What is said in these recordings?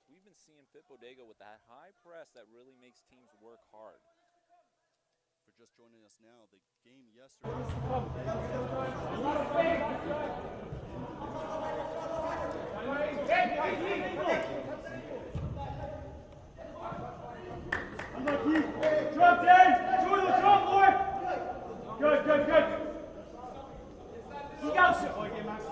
defense. We've been seeing Fitbodega with that high press that really makes teams work hard. For just joining us now, the game yesterday. Drop down! Join the drop, boy! Good, good, good. You got shit. Okay, Max.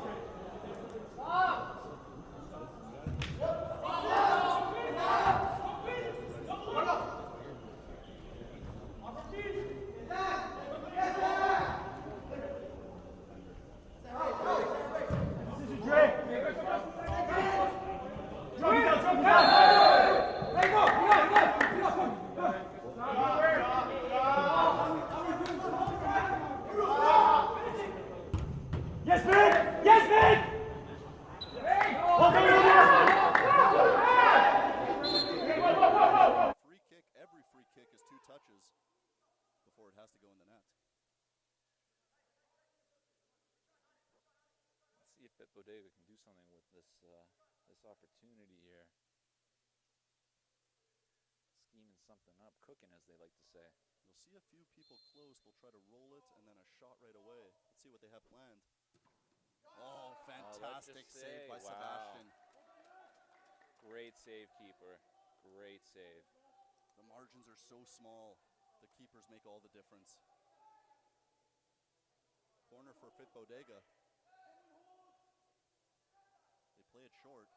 Yes, man! Yes, man! Free kick, every free kick is 2 touches before it has to go in the net. Let's see if Fitbodega can do something with this this opportunity here. Scheming something up, cooking as they like to say. You'll see a few people close. They'll try to roll it and then a shot right away. Let's see what they have planned. Oh, fantastic save by Sebastian. Great save, keeper. Great save. The margins are so small. The keepers make all the difference. Corner for Fitbodega. They play it short.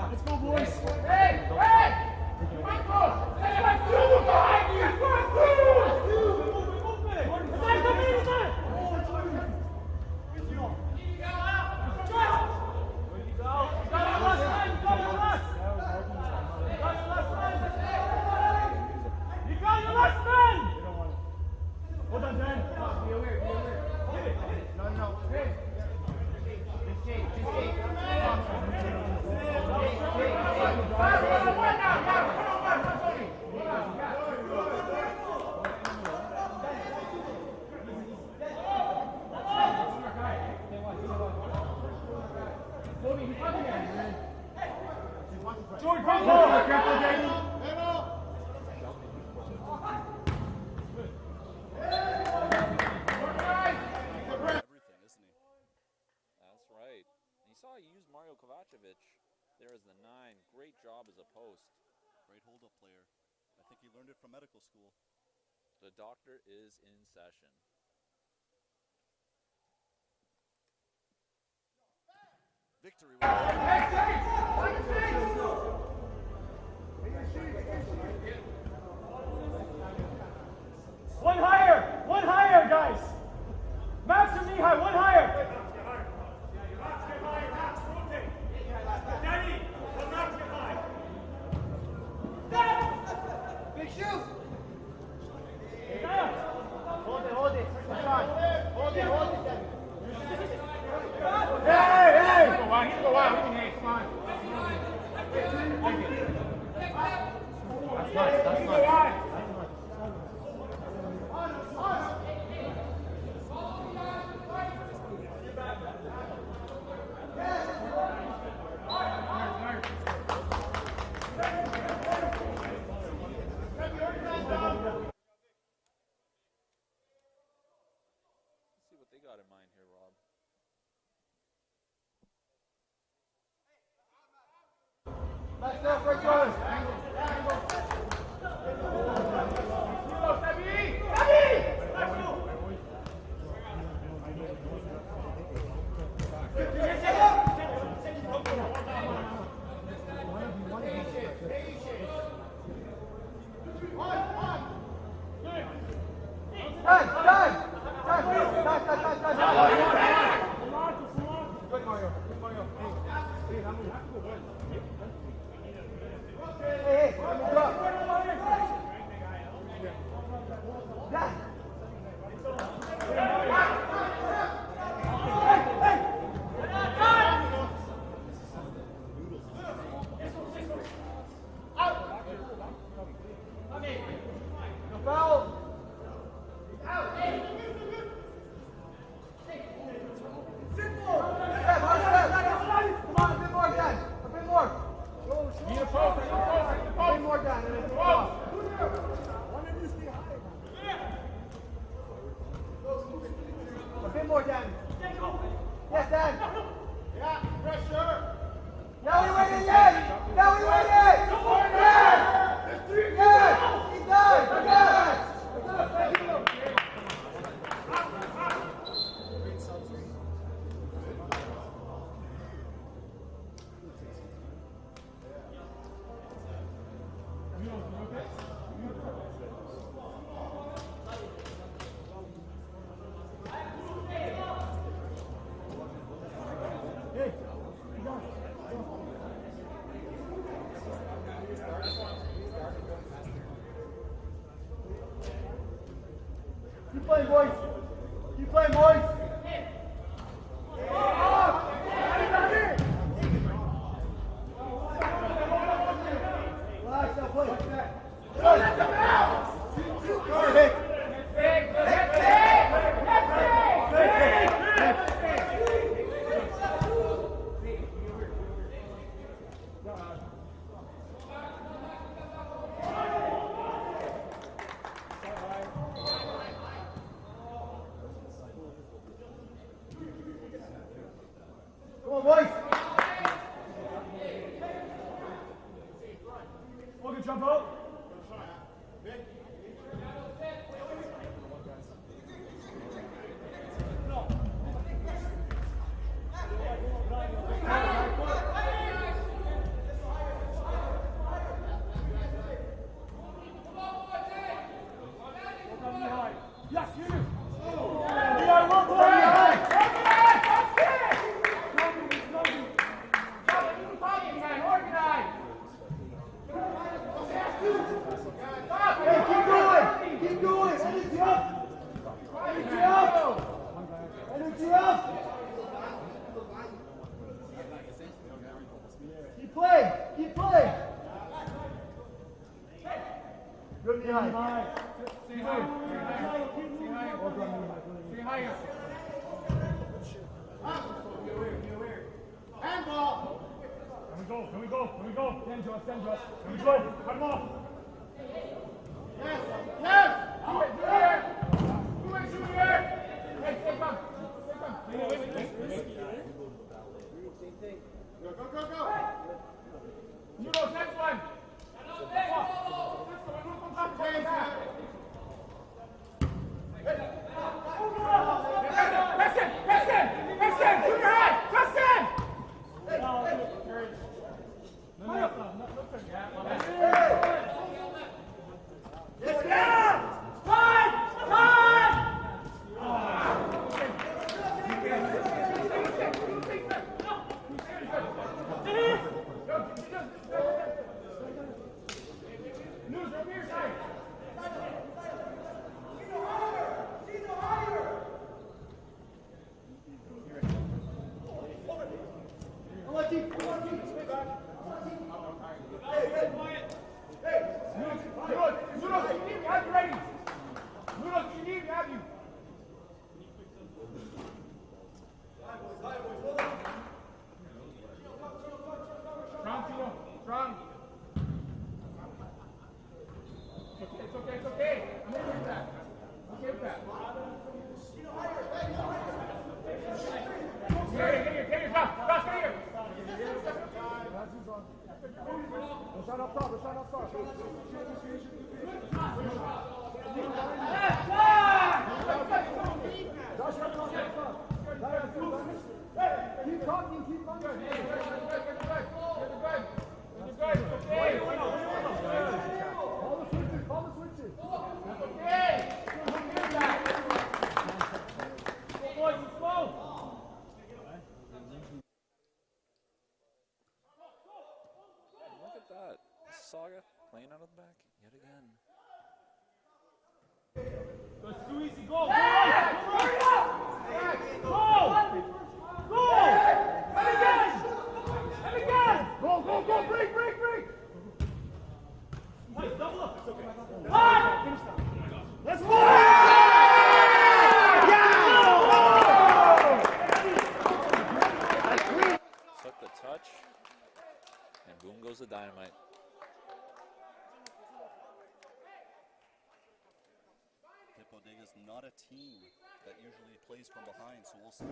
Let's go, boys. Hey! Hey! Michael! Hey, as a post. Great hold-up player. I think he learned it from medical school. The doctor is in session. Victory. One higher, guys. Max or knee high, one higher. Big shoot. Hold it. Hold it. Hey! Go wide. Hey, come on. That's nice. See what they got in mind here, Rob. Let's go, first one. Keep playing, boys. Relax, now play. Come on, boys. Logan, jump out. Yes, you. You are one point behind. Keep going! Energy up! Energy up! Energy up! Keep playing! Keep playing! Good behind. Stay higher. Stay higher. Handball! Can we go? Send to us. Can we go? Cut him off! Yes! Do it here! Hey, take one! Go! You go, next one! Mississauga playing out of the back yet again. It's too easy. Go! Go! Go! Go! And again! And again! Go! Go! Go! Break! Break! Break! Wait, double up. It's okay. Let's go! Took the touch, and boom goes the dynamite. Fitbodega is not a team that usually plays from behind, so we'll see.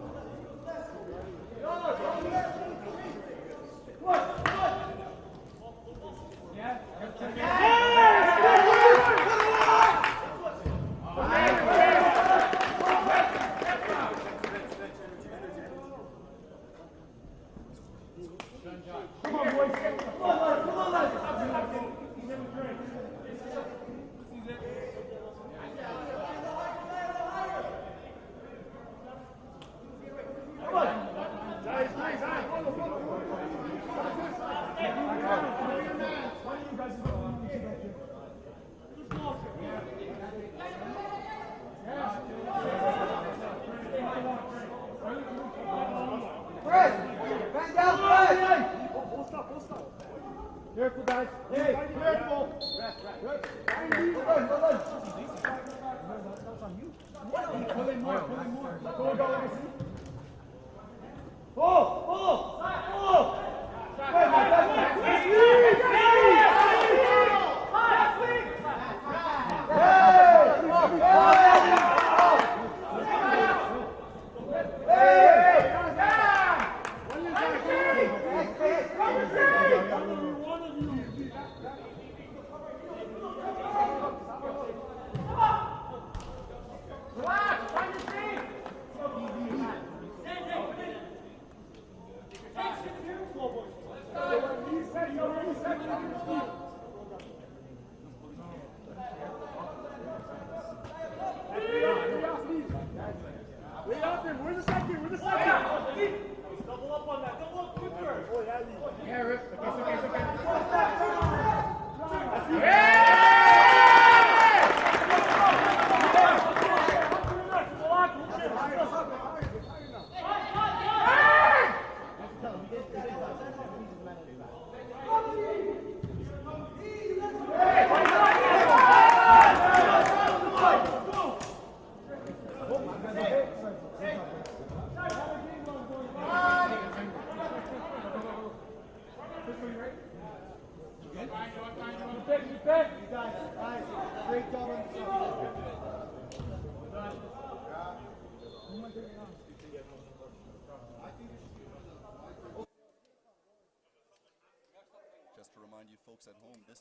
Come on, boys. Come on, lads. Careful, guys. Hey, careful. Good. That's on you. Pull in more. Pull in more. Go, go, let me see. Pull. Pull. Pull. We're the second. Double up on that. Double up quicker. Yeah, Rip. Okay. Great job on Just to remind you folks at home, this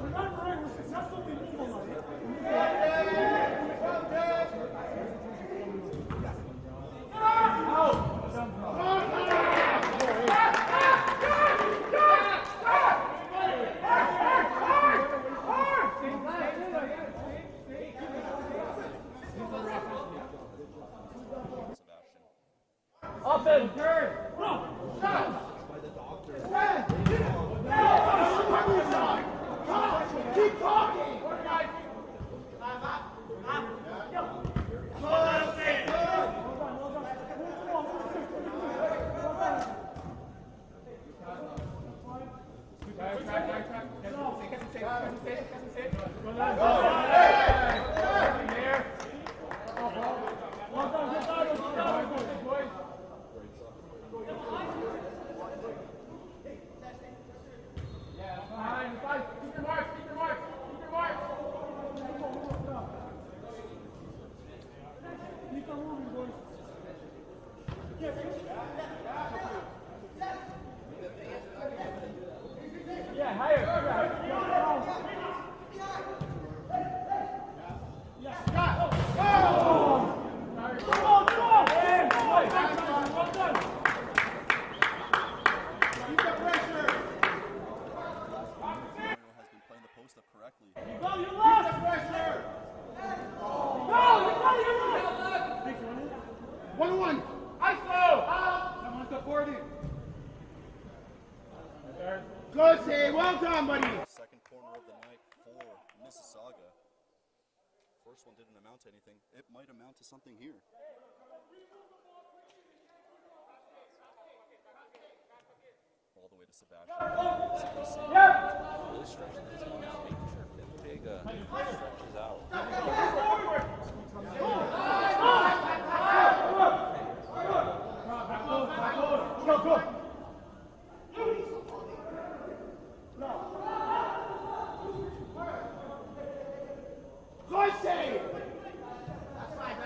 Remembering we're successful in Keep talking! Good save, well done, buddy. Second corner of the night for Mississauga. First one didn't amount to anything. It might amount to something here. All the way to Sebastian. Really stretching this one out, making sure Fitbodega stretches out. Go. Good save! That's fine.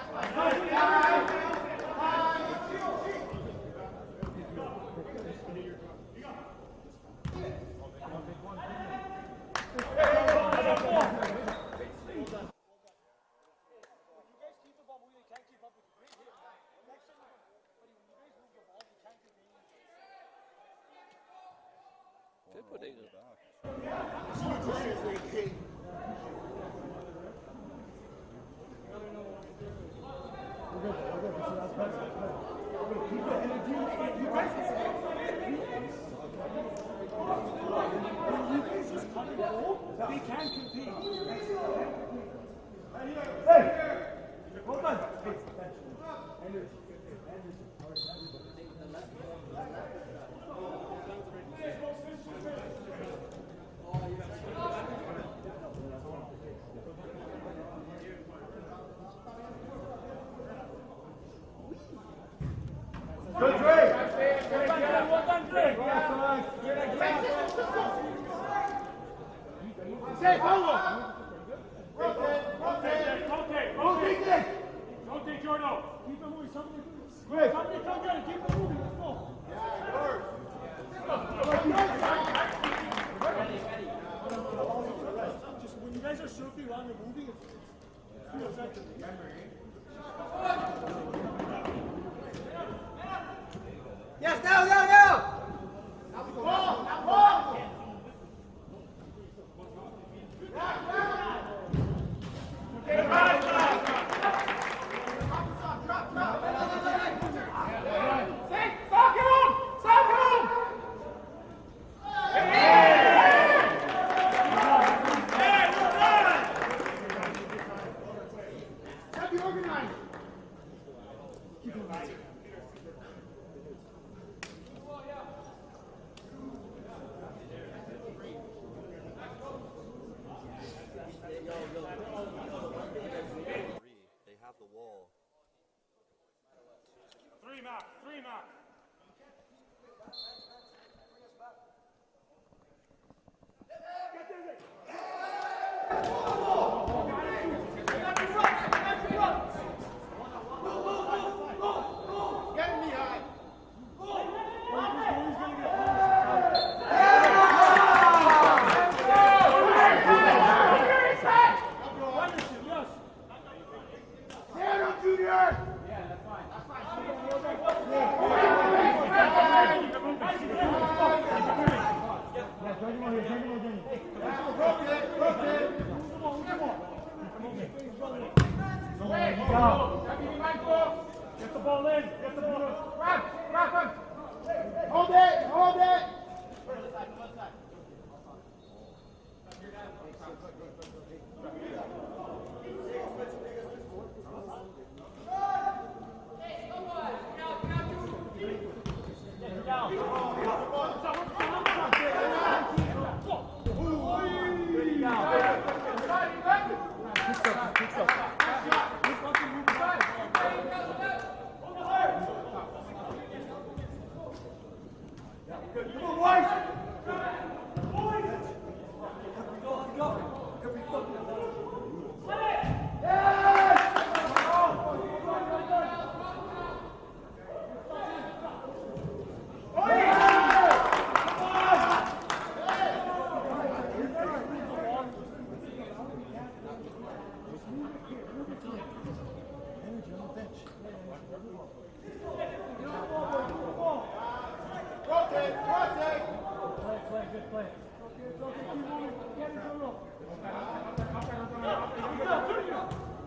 Fitbodega. They can compete. Hey! Hold on. Good trade. Well done, trade. Say, Paulo. Rotate. Rotate, Jordan. Keep it moving. Somebody come down and keep it moving. Let's go. Yeah, yours. Just when you guys are surfing around and moving, it feels like it. Yes, no! Ball! They have the wall. Three mark. Get the ball in. Get the ball. Run. Hold it! Hold it!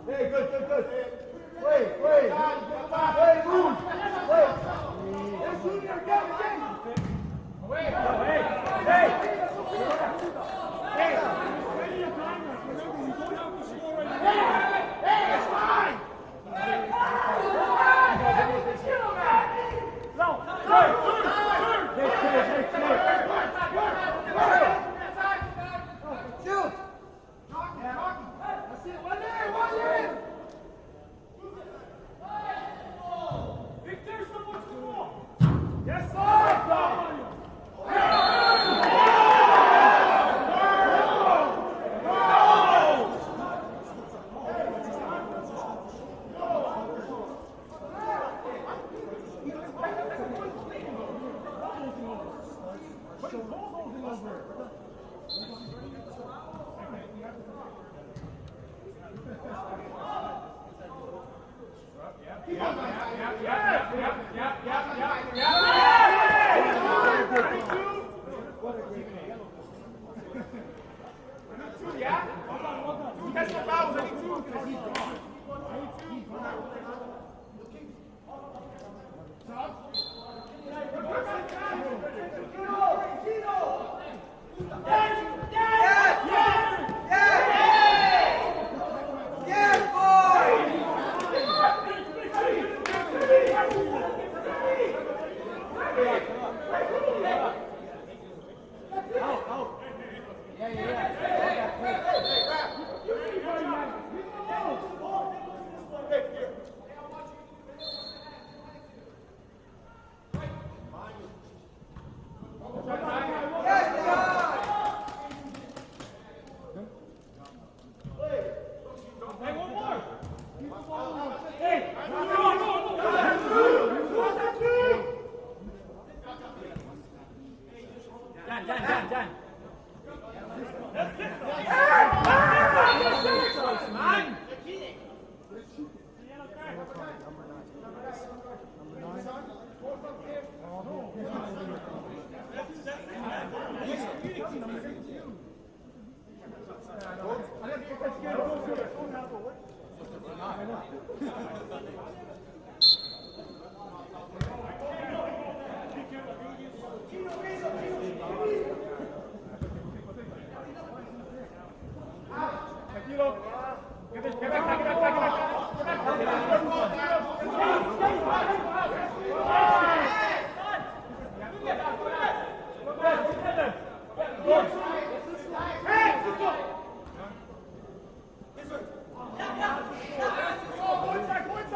Hey, good. Wait, move. Wait. It's fine. Shoot. That's it. One in. Victor, someone's cool. Yes, sir.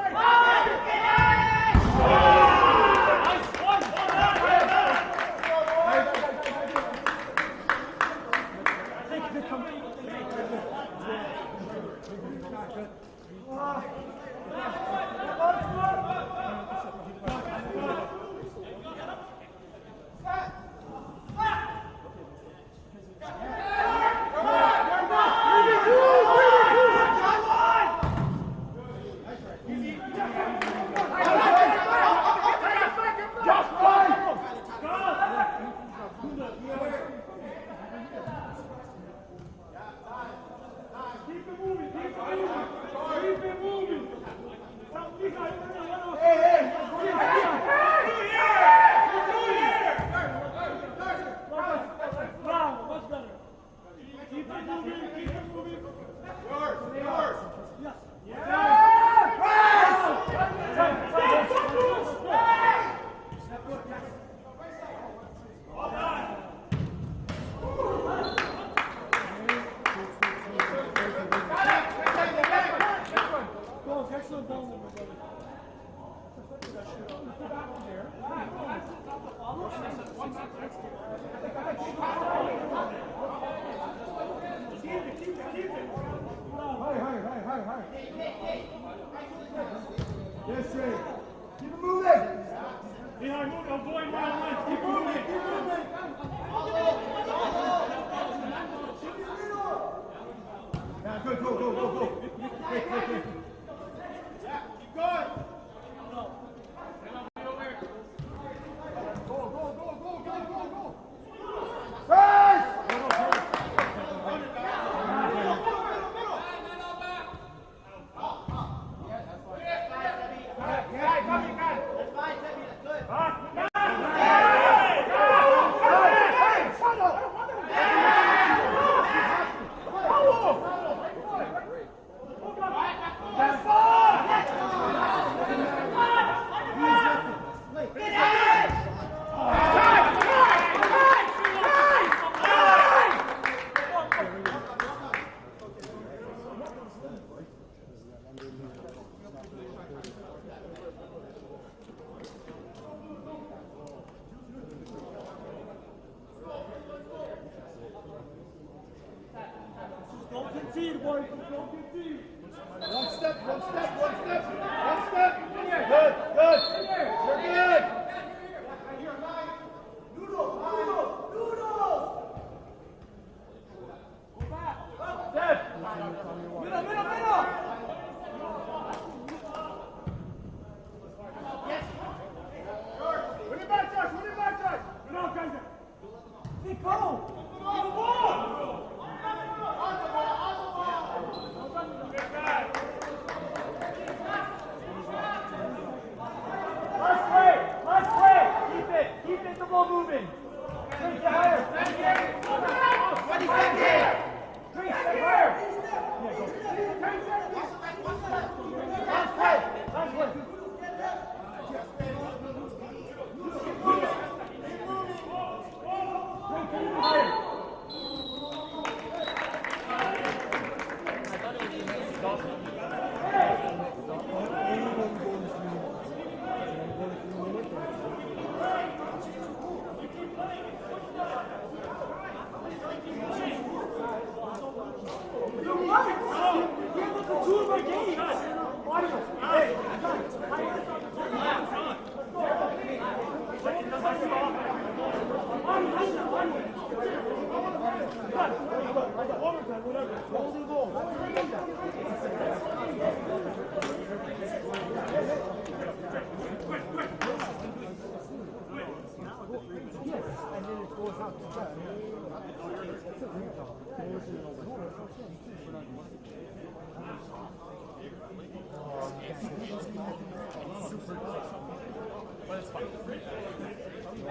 Inside! Yes, Trey. Keep it moving. Behind, move. Avoid one. Keep moving. Keep moving. Yeah, good. Go. Quick. Yeah, keep going. Go. Pass! Don't concede, boys. Don't concede. One step. Good. You're good. Noodles. Go back. Step. Middle. Yes. Win it back, Josh. Go on, guys. Keep going. The ball. Let's play. Keep it. The ball moving. Trace, get higher. 20 seconds. Trace, get higher. Last play.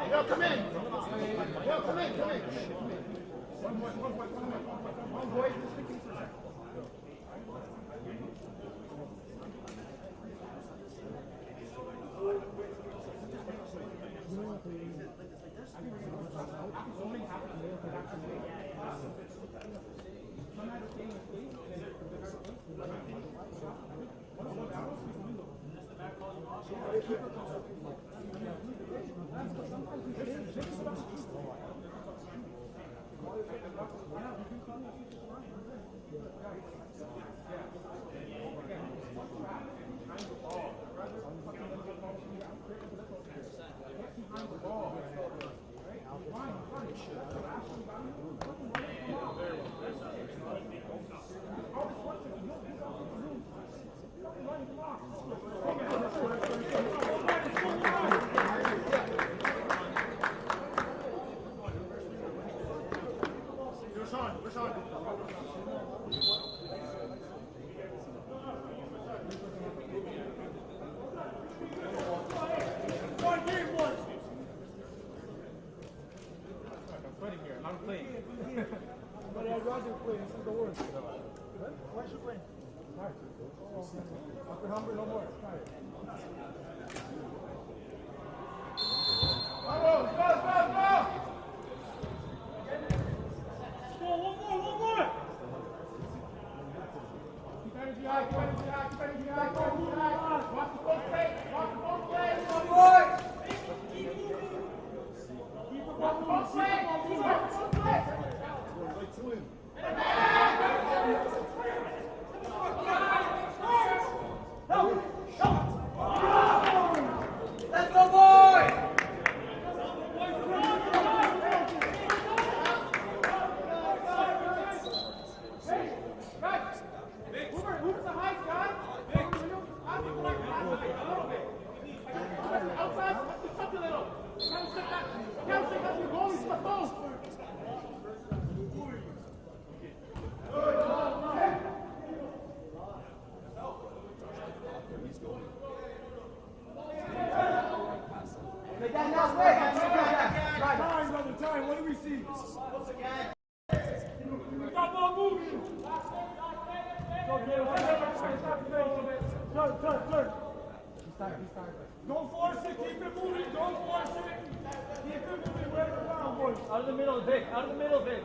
Yo, come in. One boy. Keep Time, what do we see? Got more movement. Turn. Don't force it, keep it moving, don't force it. Keep it moving, wear it around, boys. Out of the middle, Vic, Vic.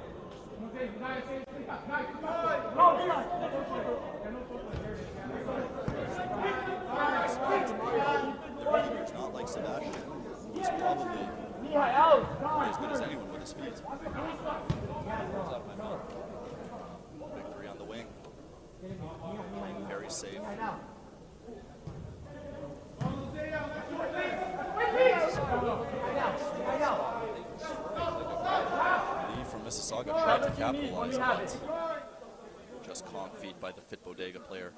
It's not like Sebastian, who's probably as good as anyone with his feet. Victory on the wing. Playing very safe. Lee from Mississauga tried to capitalize, but just calm feet by the Fitbodega player.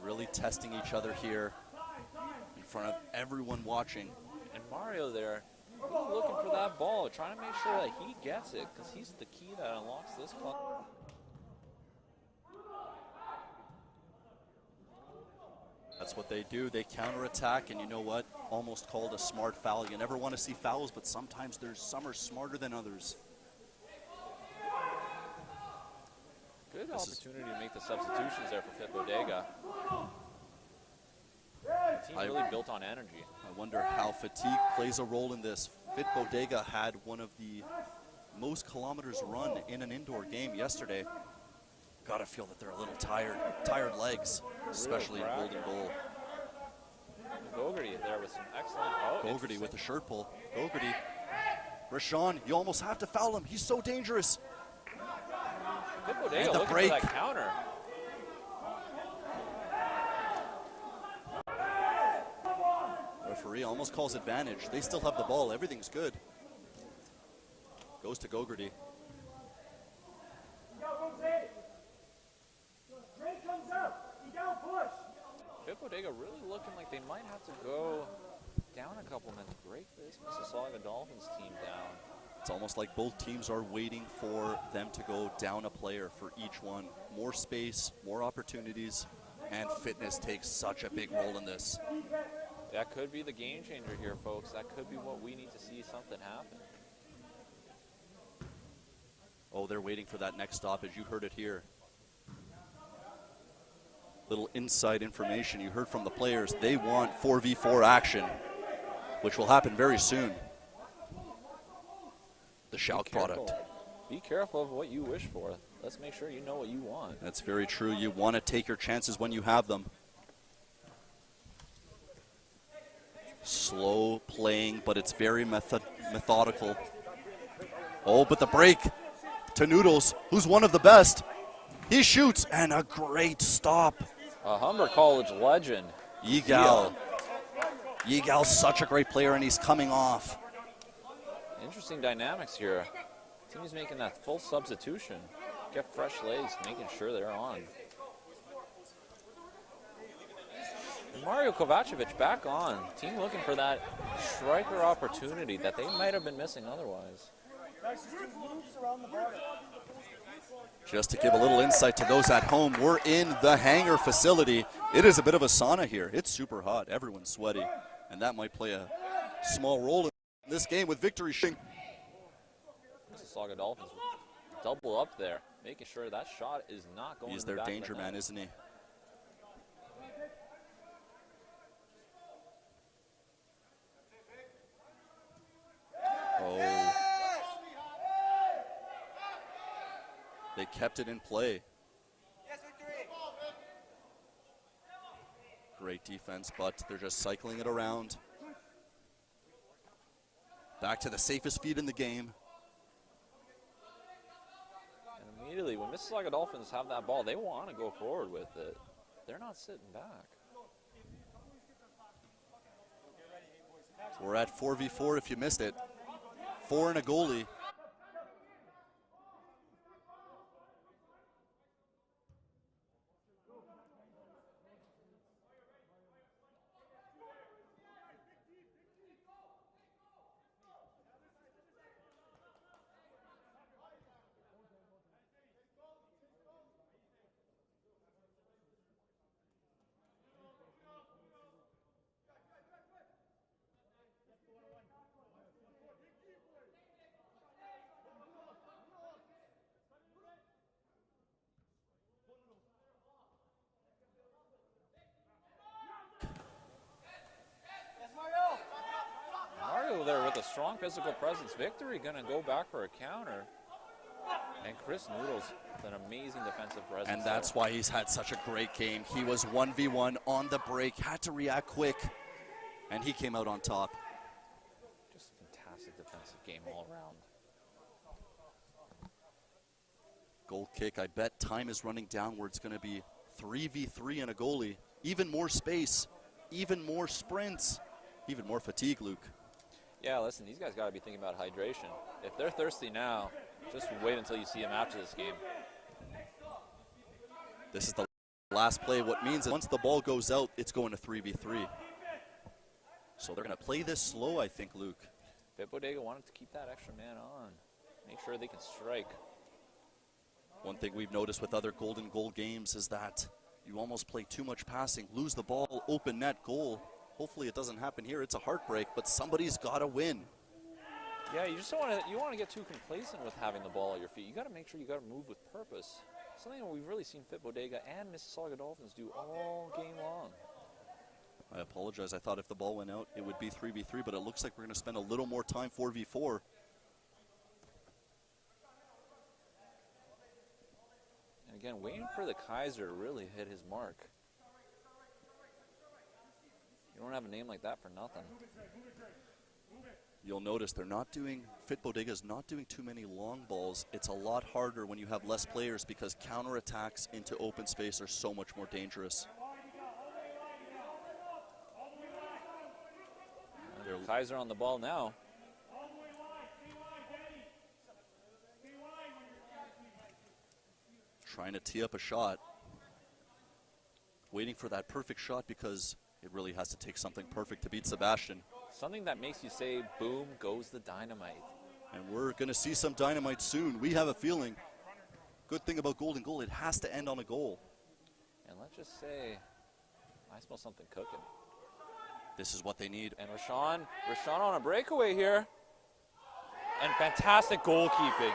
Really testing each other here in front of everyone watching. And Mario there, really looking for that ball, trying to make sure that he gets it, because he's the key that unlocks this club. That's what they do. They counterattack, and you know what? Almost called a smart foul. You never want to see fouls, but sometimes some are smarter than others. Good opportunity to make the substitutions there for Fitbodega. The team really built on energy. I wonder how fatigue plays a role in this. Fitbodega had one of the most kilometers run in an indoor game yesterday. Gotta feel that they're a little tired legs, especially in Golden Goal. Gogarty there with some excellent. Gogarty with the shirt pull. Gogarty. Rashawn, you almost have to foul him. He's so dangerous. Fitbodega And the looking break. for that counter. Referee almost calls advantage. They still have the ball. Everything's good. Goes to Gogarty. Fitbodega really looking like they might have to go down a couple men to break this Mississauga Dolphins team down. It's almost like both teams are waiting for them to go down a player for each one. More space, more opportunities, and fitness takes such a big role in this. That could be the game changer here, folks. That could be what we need to see something happen. Oh, they're waiting for that next stoppage. You heard it here. Little inside information you heard from the players. They want 4v4 action, which will happen very soon. The Shout product. Be careful of what you wish for. Let's make sure you know what you want. That's very true. You want to take your chances when you have them. Slow playing, but it's very methodical. Oh, but the break to Noodles, who's one of the best. He shoots, and a great stop. A Humber College legend. Yigal. Yigal's such a great player, and he's coming off. Interesting dynamics here. Team's making that full substitution. Get fresh legs, making sure they're on. And Mario Kovacevic back on. Team looking for that striker opportunity that they might have been missing otherwise. Just to give a little insight to those at home, we're in the hangar facility. It is a bit of a sauna here. It's super hot. Everyone's sweaty. And that might play a small role in this game with victory. Mississauga Dolphins double up there, making sure that shot is not going. He's in the their back danger of the man, net. isn't he? Oh. They kept it in play. Great defense, but they're just cycling it around. Back to the safest feet in the game. And immediately, when Mississauga Dolphins have that ball, they want to go forward with it. They're not sitting back. We're at 4v4 if you missed it. 4 and a goalie. a strong physical presence. Victory going to go back for a counter. And Chris Noodles with an amazing defensive presence. And that's why he's had such a great game. He was 1v1 on the break, had to react quick, and he came out on top. Just fantastic defensive game all around. Goal kick, I bet time is running downward. It's going to be 3v3 and a goalie. Even more space, even more sprints, even more fatigue, Luke. Yeah, listen, these guys got to be thinking about hydration. If they're thirsty now, just wait until you see them after this game. This is the last play. What means is once the ball goes out, it's going to 3v3. So they're going to play this slow, I think, Luke. Fitbodega wanted to keep that extra man on. Make sure they can strike. One thing we've noticed with other golden goal games is that you almost play too much passing, lose the ball, open net, goal. Hopefully it doesn't happen here. It's a heartbreak, but somebody's got to win. Yeah, you just don't want to get too complacent with having the ball at your feet. You got to make sure you got to move with purpose. Something that we've really seen Fitbodega and Mississauga Dolphins do all game long. I apologize. I thought if the ball went out, it would be 3v3, but it looks like we're going to spend a little more time 4v4. And again, waiting for the Kaiser to really hit his mark. You don't have a name like that for nothing. You'll notice they're not doing, Fitbodega's not doing too many long balls. It's a lot harder when you have less players because counterattacks into open space are so much more dangerous. Kaiser on the ball now. Trying to tee up a shot. Waiting for that perfect shot because it really has to take something perfect to beat Sebastian. Something that makes you say, boom, goes the dynamite. And we're going to see some dynamite soon. We have a feeling. Good thing about golden goal, it has to end on a goal. And let's just say, I smell something cooking. This is what they need. And Rashawn on a breakaway here. And fantastic goalkeeping.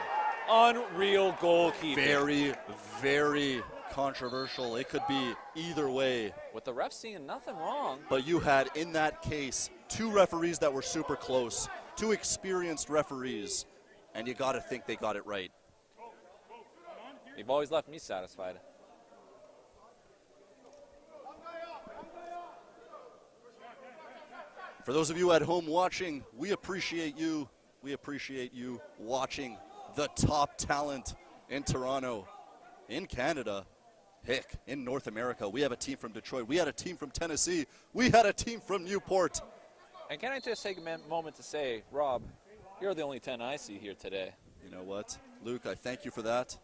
Unreal goalkeeping. Very, very controversial. It could be either way. With the refs seeing nothing wrong. But you had, in that case, two referees that were super close, two experienced referees, and you got to think they got it right. They've always left me satisfied. For those of you at home watching, we appreciate you. We appreciate you watching the top talent in Toronto, in Canada, heck, in North America. We have a team from Detroit. We had a team from Tennessee. We had a team from Newport. And can I just take a moment to say, Rob, you're the only 10 I see here today. You know what, Luke, I thank you for that.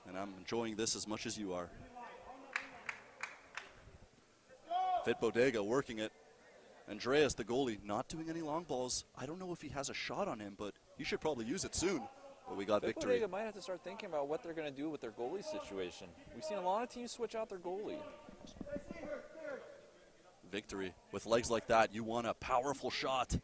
And I'm enjoying this as much as you are. Fitbodega working it. Andreas, the goalie, not doing any long balls. I don't know if he has a shot on him, but he should probably use it soon. But we got victory. Fitbodega might have to start thinking about what they're going to do with their goalie situation. We've seen a lot of teams switch out their goalie. Victory. With legs like that, you want a powerful shot.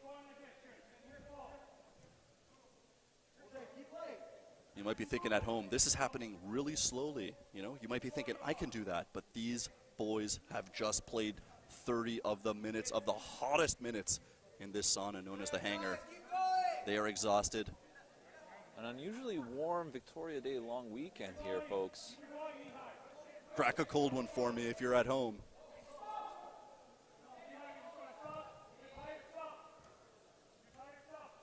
You might be thinking at home, this is happening really slowly. You know, you might be thinking, I can do that. But these boys have just played 30 of the minutes, of the hottest minutes in this sauna known as the hangar. They are exhausted. An unusually warm Victoria Day long weekend here, folks. Crack a cold one for me if you're at home.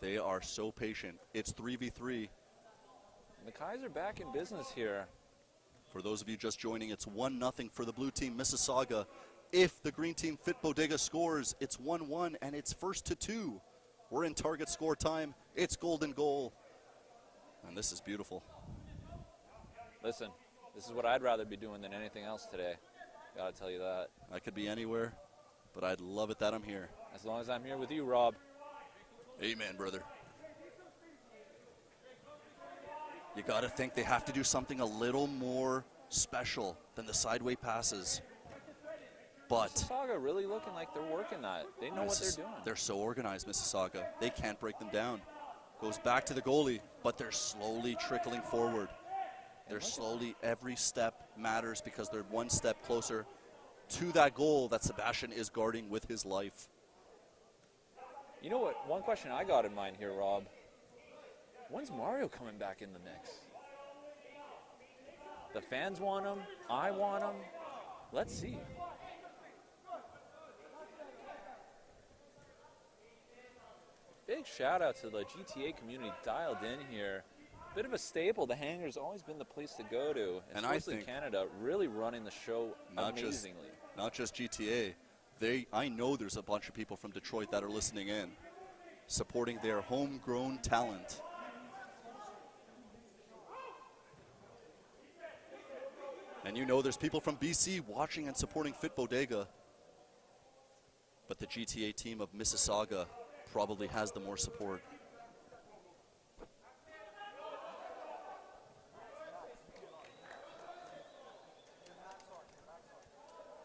They are so patient. It's 3v3. The Kaiser back in business here. For those of you just joining, it's 1-0 for the blue team, Mississauga. If the green team, Fitbodega, scores, it's 1-1, and it's first to 2. We're in target score time. It's golden goal. And this is beautiful. Listen, this is what I'd rather be doing than anything else today. Gotta tell you that. I could be anywhere, but I'd love it that I'm here. As long as I'm here with you, Rob. Amen, brother. You got to think they have to do something a little more special than the sideway passes. But Mississauga really looking like they're working that. They know what they're doing. They're so organized, Mississauga. They can't break them down. Goes back to the goalie, but they're slowly trickling forward. They're slowly, every step matters because they're one step closer to that goal that Sebastian is guarding with his life. You know what? One question I got in mind here, Rob. When's Mario coming back in the mix? The fans want him. I want him. Let's see. Big shout out to the GTA community dialed in here. Bit of a staple. The Hangar's always been the place to go to. And I especially think Canada really running the show amazingly. Not just GTA. I know there's a bunch of people from Detroit that are listening in, supporting their homegrown talent. And you know there's people from BC watching and supporting Fitbodega. But the GTA team of Mississauga probably has the more support.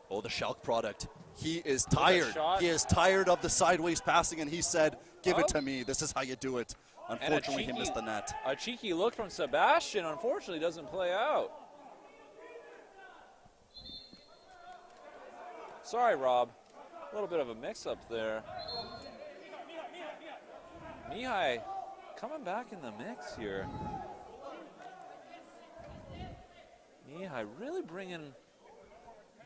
Oh, the Schalk product. He is tired. He is tired of the sideways passing, and he said, give it to me. This is how you do it. Unfortunately, he missed the net. A cheeky look from Sebastian, unfortunately, doesn't play out. Sorry, Rob. A little bit of a mix-up there. Mihai coming back in the mix here. Mihai really bringing...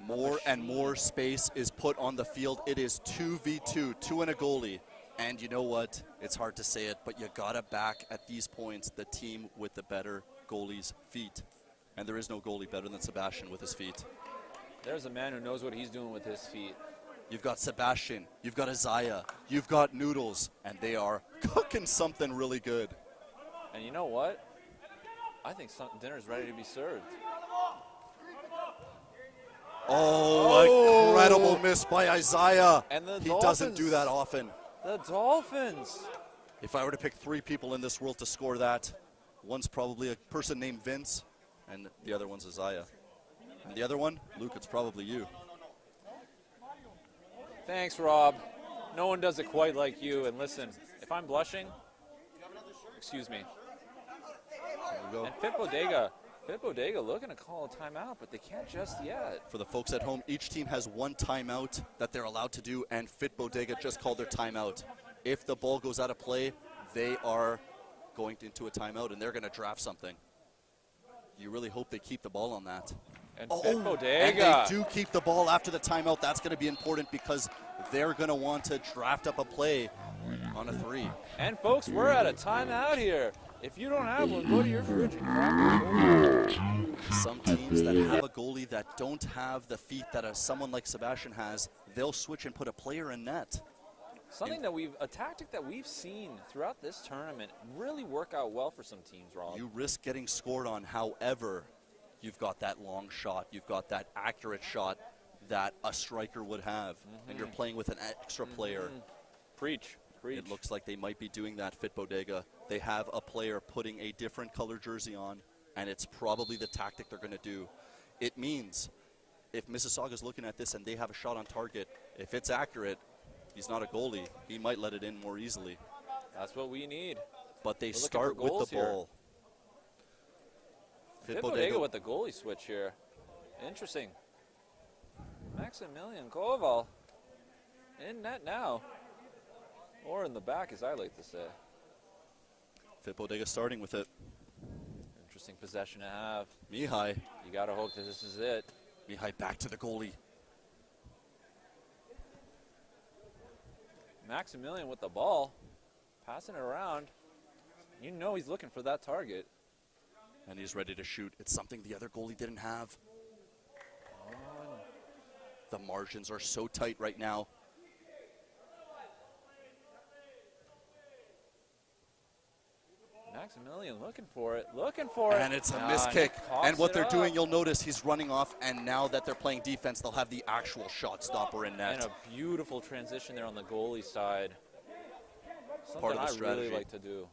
More and more space is put on the field. It is 2v2, 2 and a goalie. And you know what? It's hard to say it, but you gotta back at these points the team with the better goalie's feet. And there is no goalie better than Sebastian with his feet. There's a man who knows what he's doing with his feet. You've got Sebastian, you've got Isaiah, you've got Noodles, and they are cooking something really good. And you know what? I think dinner's ready to be served. Oh, incredible miss by Isaiah. And the he Dolphins, doesn't do that often. The Dolphins. If I were to pick 3 people in this world to score that, one's probably a person named Vince, and the other one's Isaiah. And the other one, Luke, it's probably you. Thanks, Rob. No one does it quite like you. And listen, if I'm blushing, excuse me. There we go. And Fitbodega looking to call a timeout, but they can't just yet. For the folks at home, each team has 1 timeout that they're allowed to do, and Fitbodega just called their timeout. If the ball goes out of play, they are going into a timeout, and they're going to draft something. You really hope they keep the ball on that. And And Fitbodega. they do keep the ball after the timeout. That's going to be important because they're going to want to draft up a play on a 3. And folks, we're at a timeout here. If you don't have one, go to your fridge and grab one. Some teams that have a goalie that don't have the feet that someone like Sebastian has, they'll switch and put a player in net. A tactic that we've seen throughout this tournament really work out well for some teams, Rob. You risk getting scored on, however, you've got that long shot, you've got that accurate shot that a striker would have, and you're playing with an extra player. Preach. It looks like they might be doing that, Fitbodega. They have a player putting a different color jersey on, and it's probably the tactic they're going to do. It means if Mississauga's looking at this and they have a shot on target, if it's accurate, he's not a goalie. He might let it in more easily. That's what we need. But they start with the ball. Fitbodega with the goalie switch here. Interesting. Maximilian Koval in net now. Or in the back, as I like to say. Fitbodega starting with it. Interesting possession to have. Mihai. You got to hope that this is it. Mihai back to the goalie. Maximilian with the ball. Passing it around. You know he's looking for that target. And he's ready to shoot. It's something the other goalie didn't have. The margins are so tight right now. Maximilian looking for it. And it's a missed kick. And what they're doing, you'll notice he's running off, and now that they're playing defense, they'll have the actual shot stopper in net. And a beautiful transition there on the goalie side. Something Part of the strategy. I really like to do.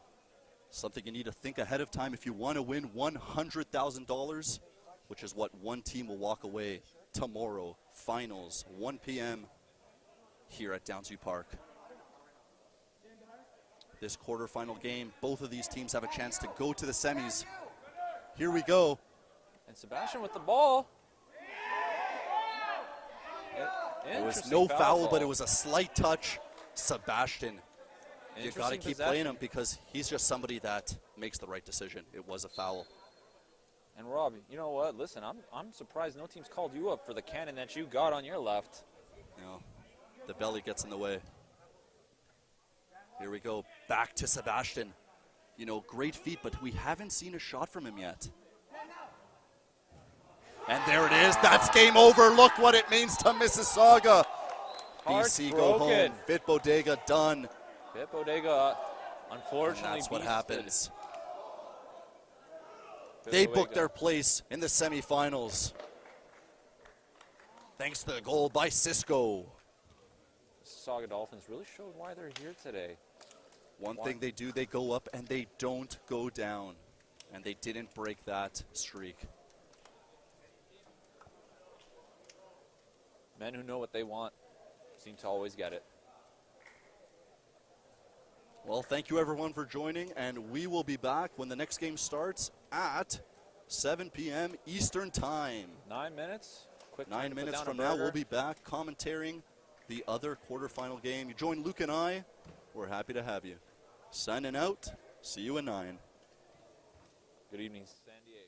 Something you need to think ahead of time if you want to win $100,000, which is what one team will walk away tomorrow. Finals, 1 p.m. here at Downsview Park. This quarterfinal game, both of these teams have a chance to go to the semis. Here we go. And Sebastian with the ball. It was no foul, but it was a slight touch. Sebastian You got to keep playing him because he's just somebody that makes the right decision. It was a foul. And Rob, you know what? Listen, I'm surprised no team's called you up for the cannon that you got on your left. You know, the belly gets in the way. Here we go. Back to Sebastian. You know, great feet, but we haven't seen a shot from him yet. And there it is. That's game over. Look what it means to Mississauga. BC go home. Fitbodega done. Fitbodega, unfortunately, and that's what happens. Fitbodega. They booked their place in the semifinals. Thanks to the goal by Cisco. Mississauga Dolphins really showed why they're here today. One thing they do, they go up and they don't go down. And they didn't break that streak. Men who know what they want seem to always get it. Well, thank you everyone for joining, and we will be back when the next game starts at 7 p.m. Eastern Time. 9 minutes. Quick 9 minutes from now, we'll be back commentating the other quarterfinal game. You join Luke and I. We're happy to have you. Signing out. See you in 9. Good evening, San Diego.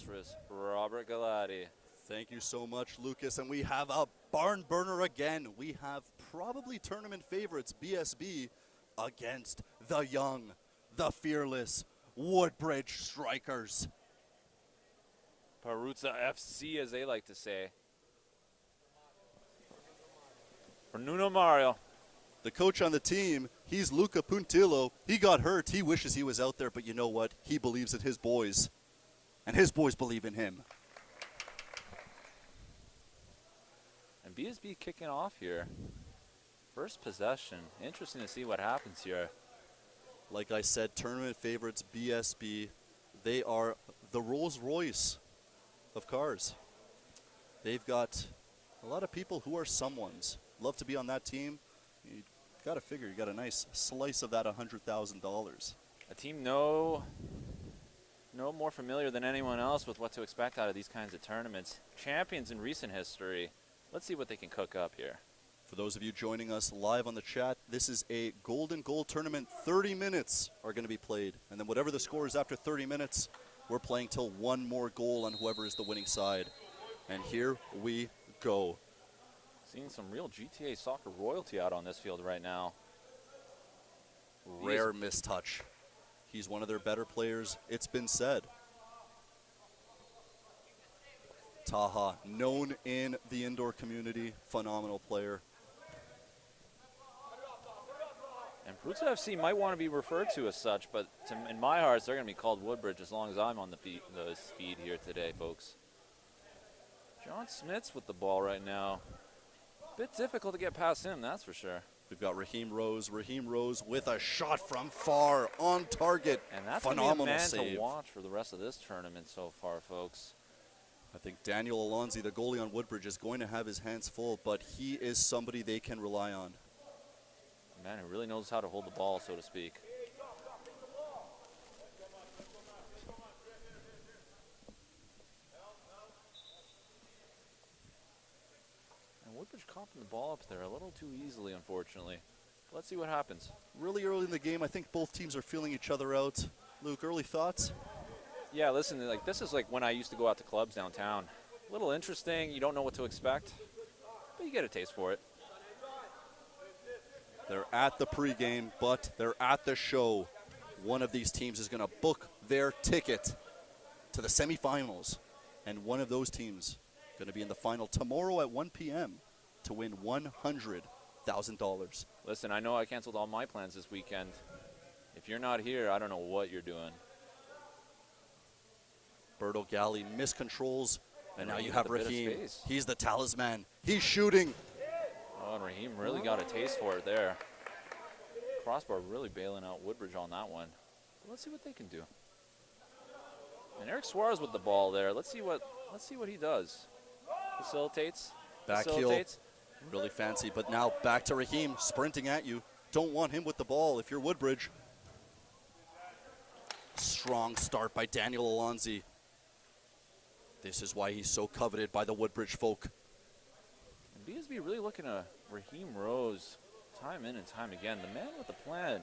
illustrious Robert Galati. Thank you so much, Lucas. And we have a barn burner again. We have probably tournament favorites, BSB, against the young, the fearless Woodbridge Strikers. Perruzza FC, as they like to say. For Nuno Mario. The coach on the team, he's Luca Puntillo. He got hurt. He wishes he was out there, but you know what? He believes in his boys, and his boys believe in him. And BSB kicking off here. First possession. Interesting to see what happens here. Like I said, tournament favorites, BSB. They are the Rolls Royce of cars. They've got a lot of people who are someones. Love to be on that team. You got to figure you got a nice slice of that $100,000. A team no more familiar than anyone else with what to expect out of these kinds of tournaments. Champions in recent history. Let's see what they can cook up here. For those of you joining us live on the chat, this is a golden goal tournament. 30 minutes are going to be played. And then whatever the score is after 30 minutes, we're playing till one more goal on whoever is the winning side. And here we go. Seeing some real GTA soccer royalty out on this field right now. Rare mistouch. He's one of their better players, it's been said. Taha, known in the indoor community, phenomenal player. And Perruzza FC might want to be referred to as such, but in my heart, they're going to be called Woodbridge as long as I'm on the feed here today, folks. John Smits with the ball right now. Bit difficult to get past him, that's for sure. We've got Raheem Rose. Raheem Rose with a shot from far, on target. And that's phenomenal going to be a man save to watch for the rest of this tournament so far, folks. I think Daniel Alonzi, the goalie on Woodbridge, is going to have his hands full, but he is somebody they can rely on. A man who really knows how to hold the ball, so to speak. And Woodbridge coughing the ball up there a little too easily, unfortunately. Let's see what happens. Really early in the game, I think both teams are feeling each other out. Luke, early thoughts? Yeah, listen, like this is like when I used to go out to clubs downtown. A little interesting, you don't know what to expect, but you get a taste for it. They're at the pregame, but they're at the show. One of these teams is going to book their ticket to the semifinals, and one of those teams going to be in the final tomorrow at 1 p.m. to win $100,000. Listen, I know I canceled all my plans this weekend. If you're not here, I don't know what you're doing. Berto Galli miscontrols, and now you have with a bit of Raheem. space. He's the talisman. He's shooting. Oh, and Raheem really got a taste for it there. Crossbar really bailing out Woodbridge on that one. But let's see what they can do. And Eric Suarez with the ball there. Let's see what he does. Facilitates. Back heel. Really fancy, but now back to Raheem, sprinting at you. Don't want him with the ball if you're Woodbridge. Strong start by Daniel Alonzi. This is why he's so coveted by the Woodbridge folk. And BSB really looking at Raheem Rose time in and time again. The man with a plan.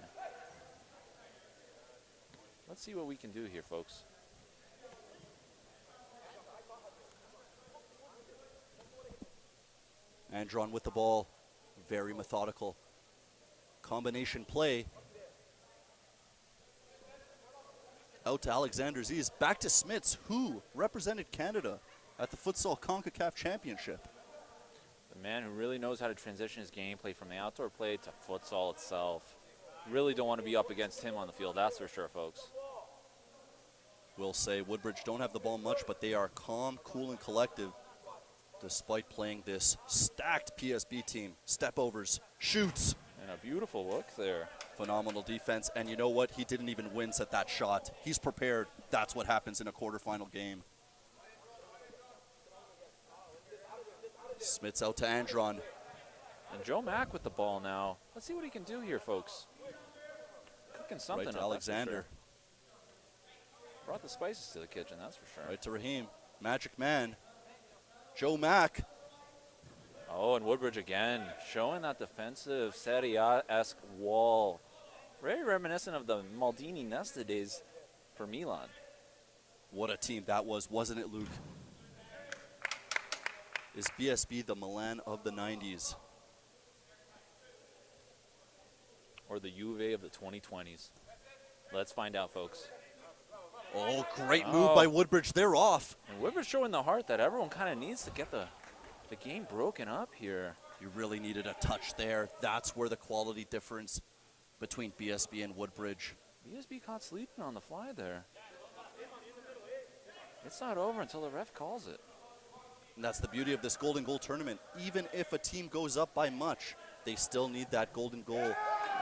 Let's see what we can do here, folks. Andron with the ball. Very methodical. Combination play. Out to Alexander Ziz. Back to Smits, who represented Canada at the Futsal CONCACAF Championship. The man who really knows how to transition his gameplay from the outdoor play to futsal itself. Really don't want to be up against him on the field, that's for sure, folks. We'll say Woodbridge don't have the ball much, but they are calm, cool, and collective despite playing this stacked PSB team. Step overs, shoots. And a beautiful look there. Phenomenal defense, and you know what? He didn't even wince at that shot. He's prepared. That's what happens in a quarterfinal game. Smits out to Andron. And Joe Mack with the ball now. Let's see what he can do here, folks. Cooking something Right to up, Alexander. Sure. Brought the spices to the kitchen, that's for sure. Right to Raheem. Magic man. Joe Mack. Oh, and Woodbridge again, showing that defensive Serie A-esque wall. Very reminiscent of the Maldini Nesta days for Milan. What a team that was, wasn't it, Luke? Is BSB the Milan of the 90s? Or the Juve of the 2020s? Let's find out, folks. Oh, great move by Woodbridge. They're off. And Woodbridge showing the heart that everyone kind of needs to get the game broken up here. You really needed a touch there. That's where the quality difference between BSB and Woodbridge. BSB caught sleeping on the fly there. It's not over until the ref calls it. And that's the beauty of this golden goal tournament. Even if a team goes up by much, they still need that golden goal.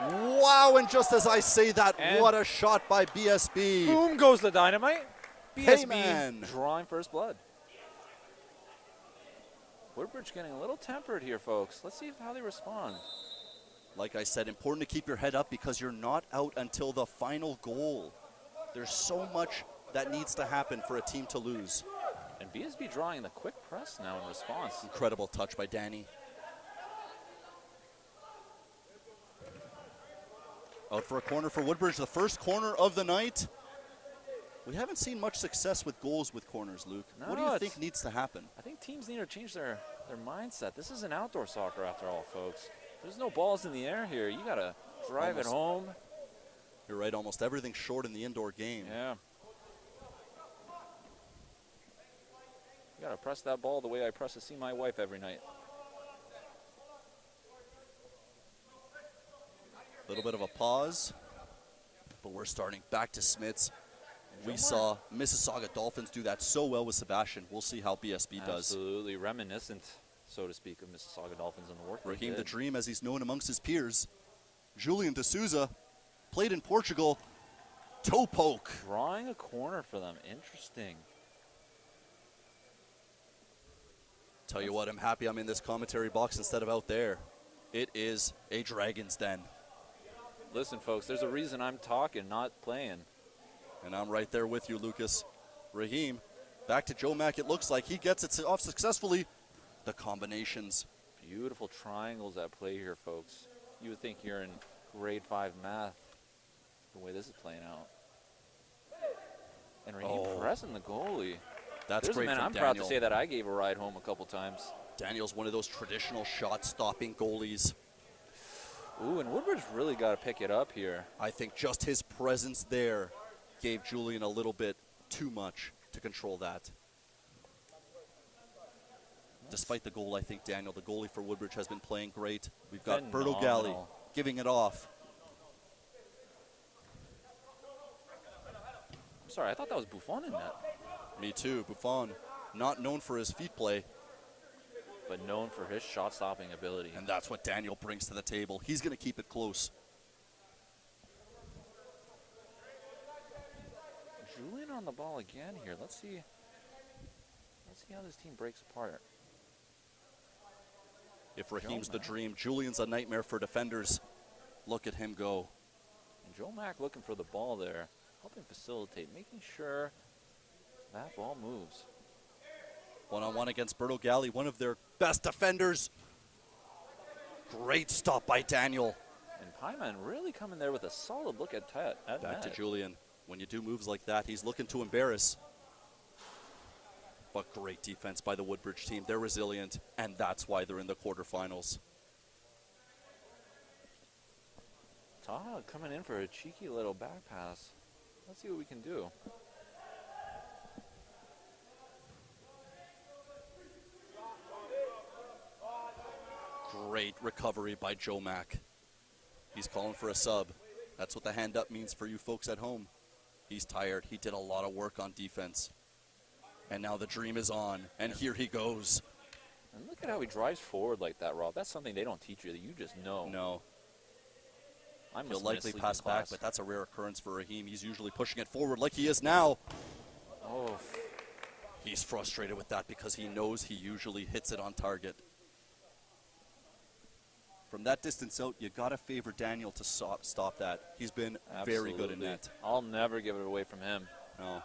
Wow, and just as I say that, and what a shot by BSB. Boom goes the dynamite. BSB man. drawing first blood. Woodbridge getting a little tempered here, folks. Let's see how they respond. Like I said, important to keep your head up because you're not out until the final goal. There's so much that needs to happen for a team to lose. And BSB drawing the quick press now in response. Incredible touch by Danny. Out for a corner for Woodbridge, the first corner of the night. We haven't seen much success with goals with corners, Luke. No, what do you think needs to happen? I think teams need to change their mindset. This is an outdoor soccer after all, folks. There's no balls in the air here. You got to drive it home. You're right, almost everything's short in the indoor game. Yeah. You got to press that ball the way I press to see my wife every night. A little bit of a pause, but we're starting back to Smiths. We saw Mississauga Dolphins do that so well with Sebastian. We'll see how BSB does. Absolutely reminiscent, so to speak, of Mississauga Dolphins and the work Raheem they the did. Dream, as he's known amongst his peers. Julian De Souza played in Portugal. Toe poke. Drawing a corner for them. Interesting. Tell you what, I'm happy I'm in this commentary box instead of out there. It is a Dragon's Den. Listen, folks, there's a reason I'm talking, not playing. And I'm right there with you, Lucas. Raheem, back to Joe Mack. It looks like he gets it off successfully. The combinations. Beautiful triangles at play here, folks. You would think you're in grade 5 math, the way this is playing out. And Raheem pressing the goalie. That's great from I'm Daniel. proud to say that I gave a ride home a couple times. Daniel's one of those traditional shot-stopping goalies. Ooh, and Woodbridge really got to pick it up here. I think just his presence there gave Julian a little bit too much to control that. Despite the goal, I think Daniel, the goalie for Woodbridge, has been playing great. We've got Berto Galli giving it off. I'm sorry, I thought that was Buffon in net. Me too. Buffon, not known for his feet play, but known for his shot-stopping ability. and that's what Daniel brings to the table. He's going to keep it close. Julian on the ball again here. Let's see how this team breaks apart. If Raheem's the dream, Julian's a nightmare for defenders. Look at him go. And Joe Mack looking for the ball there, helping facilitate, making sure that ball moves. One-on-one against Berto Galli, one of their best defenders. Great stop by Daniel. And Pyman really coming there with a solid look at Back net. to Julian. When you do moves like that, he's looking to embarrass. But great defense by the Woodbridge team. They're resilient, and that's why they're in the quarterfinals. Taha coming in for a cheeky little back pass. Let's see what we can do. Great recovery by Joe Mack. He's calling for a sub. That's what the hand up means for you folks at home. He's tired. He did a lot of work on defense. And now the dream is on, and here he goes. And look at how he drives forward like that, Rob. That's something they don't teach you that you just know. No. I must He'll have likely missed sleep pass in class. back, but that's a rare occurrence for Raheem. He's usually pushing it forward like he is now. Oh, He's frustrated with that because he knows he usually hits it on target. From that distance out, you got to favor Daniel to stop that. He's been very good in absolutely. net. I'll never give it away from him. No.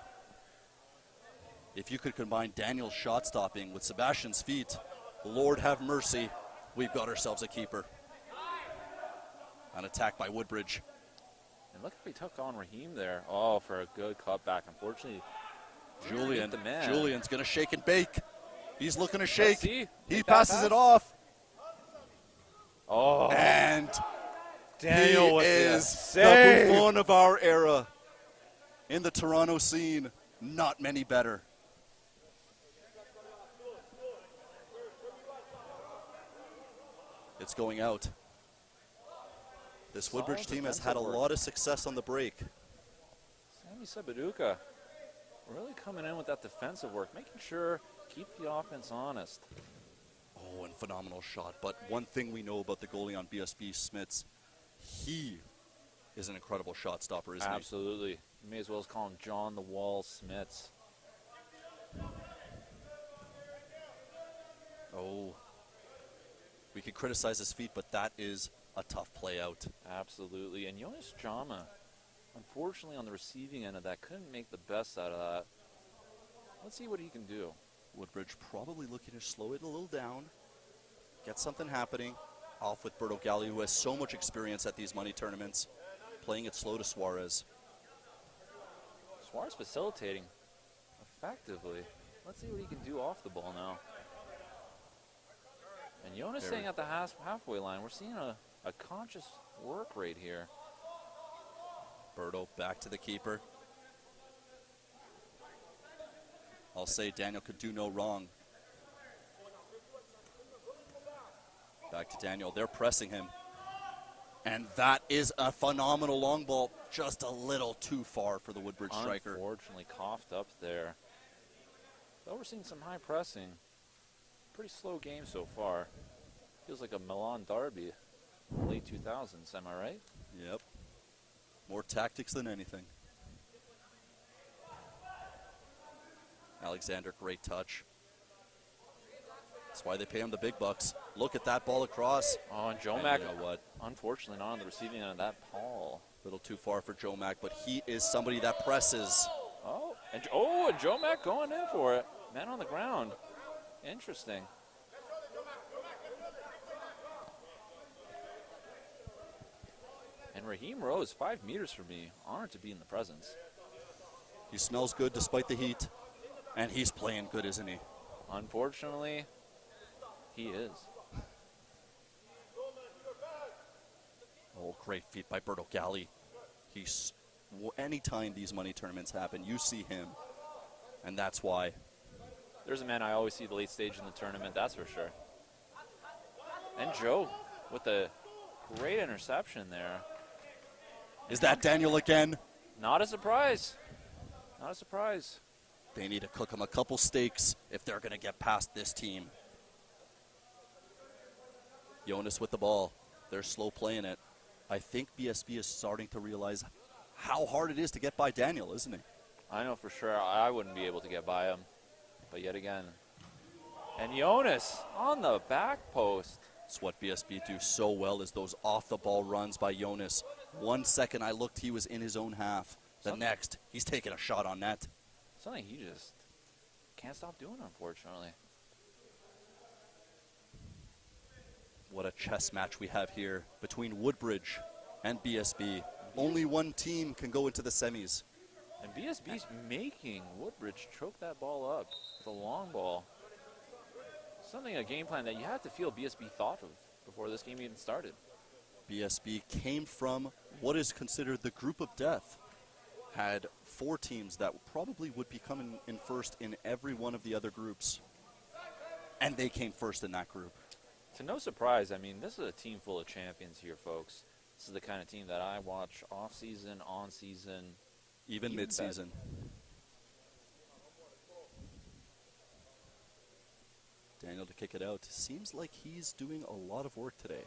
If you could combine Daniel's shot stopping with Sebastian's feet, Lord have mercy, we've got ourselves a keeper. An attack by Woodbridge. And look how he took on Raheem there. Oh, for a good cutback. Unfortunately, Julian. The man. Julian's going to shake and bake. He's looking to shake. See? He passes it off. Oh. And Daniel he with the is the save. Buffon of our era in the Toronto scene. Not many better. It's going out. This Woodbridge team has had a lot of success on the break. Sammy Sabaduka really coming in with that defensive work, making sure keep the offense honest. Oh, and phenomenal shot. But one thing we know about the goalie on BSB, Smits, he is an incredible shot stopper, isn't he? Absolutely. You may as well call him John the Wall Smits. Oh. We could criticize his feet, but that is a tough play out. Absolutely. And Jonas Jama, unfortunately on the receiving end of that, couldn't make the best out of that. Let's see what he can do. Woodbridge probably looking to slow it a little down, get something happening. Off with Berto Galli, who has so much experience at these money tournaments, playing it slow to Suarez. Suarez facilitating effectively. Let's see what he can do off the ball now. And Jonas staying at the halfway line. We're seeing a conscious work rate here. Berto back to the keeper. I'll say Daniel could do no wrong. Back to Daniel. They're pressing him. And that is a phenomenal long ball. Just a little too far for the Woodbridge striker. Unfortunately coughed up there. Though we're seeing some high pressing. Pretty slow game so far. Feels like a Milan derby. Late 2000s, am I right? Yep. More tactics than anything. Alexander, great touch. That's why they pay him the big bucks. Look at that ball across. Oh, and Jomac, you know what? Unfortunately not on the receiving end of that Paul. A little too far for Jomac, but he is somebody that presses. And Jomac going in for it. Man on the ground. Interesting. And Raheem Rose, 5 meters from me. Honored to be in the presence. He smells good despite the heat. And he's playing good, isn't he? Unfortunately, he is. Oh, great feat by Berto Galli. Anytime these money tournaments happen, you see him. And that's why. There's a man I always see the late stage in the tournament, that's for sure. And Joe with a great interception there. Is that Daniel again? Not a surprise. Not a surprise. They need to cook him a couple steaks if they're going to get past this team. Jonas with the ball. They're slow playing it. I think BSB is starting to realize how hard it is to get by Daniel, isn't he? I know for sure I wouldn't be able to get by him. But yet again. And Jonas on the back post. It's what BSB do so well is those off-the-ball runs by Jonas. 1 second I looked, he was in his own half. The next, he's taking a shot on net. Something he just can't stop doing, unfortunately. What a chess match we have here between Woodbridge and BSB. Only one team can go into the semis. And BSB's making Woodbridge choke that ball up with a long ball. Something, a game plan that you have to feel BSB thought of before this game even started. BSB came from what is considered the group of death. Had 4 teams that probably would be coming in first in every one of the other groups. And they came first in that group. To no surprise, I mean, this is a team full of champions here, folks. This is the kind of team that I watch off-season, on-season, even mid-season. Daniel to kick it out. Seems like he's doing a lot of work today.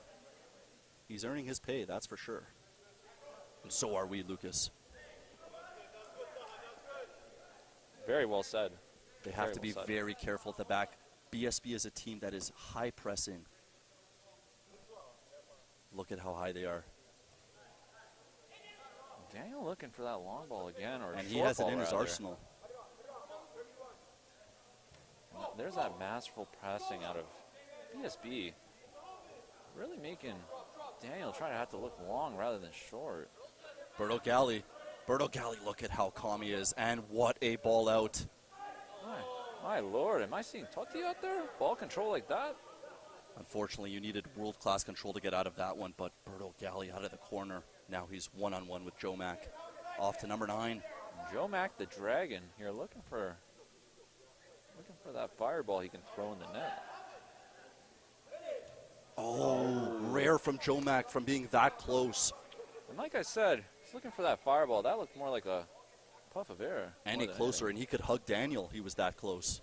He's earning his pay, that's for sure. And so are we, Lucas. Very well said. They have to be very careful at the back. BSB is a team that is high pressing. Look at how high they are. Daniel looking for that long ball again, and he has it in his arsenal. There's that masterful pressing out of BSB. Really making Daniel try to have to look long rather than short. Berto Galli, look at how calm he is, and what a ball out. My lord, am I seeing Totti out there? Ball control like that? Unfortunately, you needed world-class control to get out of that one, but Berto Galli out of the corner. Now he's one-on-one with Joe Mack. Off to number 9. Joe Mack, the Dragon, here looking for that fireball he can throw in the net. Oh, rare from Joe Mack from being that close. And like I said, he's looking for that fireball. That looked more like a puff of air. Any closer, and he could hug Daniel. He was that close.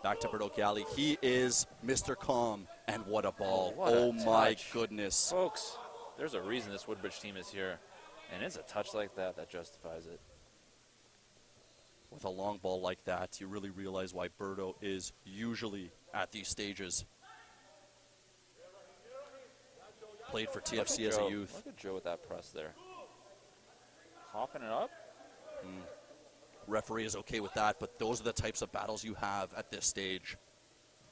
Back to Berto Galli. He is Mr. Calm, and what a ball. Oh my goodness. Folks, there's a reason this Woodbridge team is here, and it's a touch like that that justifies it. With a long ball like that, you really realize why Berto is usually at these stages. Played for TFC as a youth. Look at Joe with that press there. Coughing it up. Referee is okay with that, but those are the types of battles you have at this stage.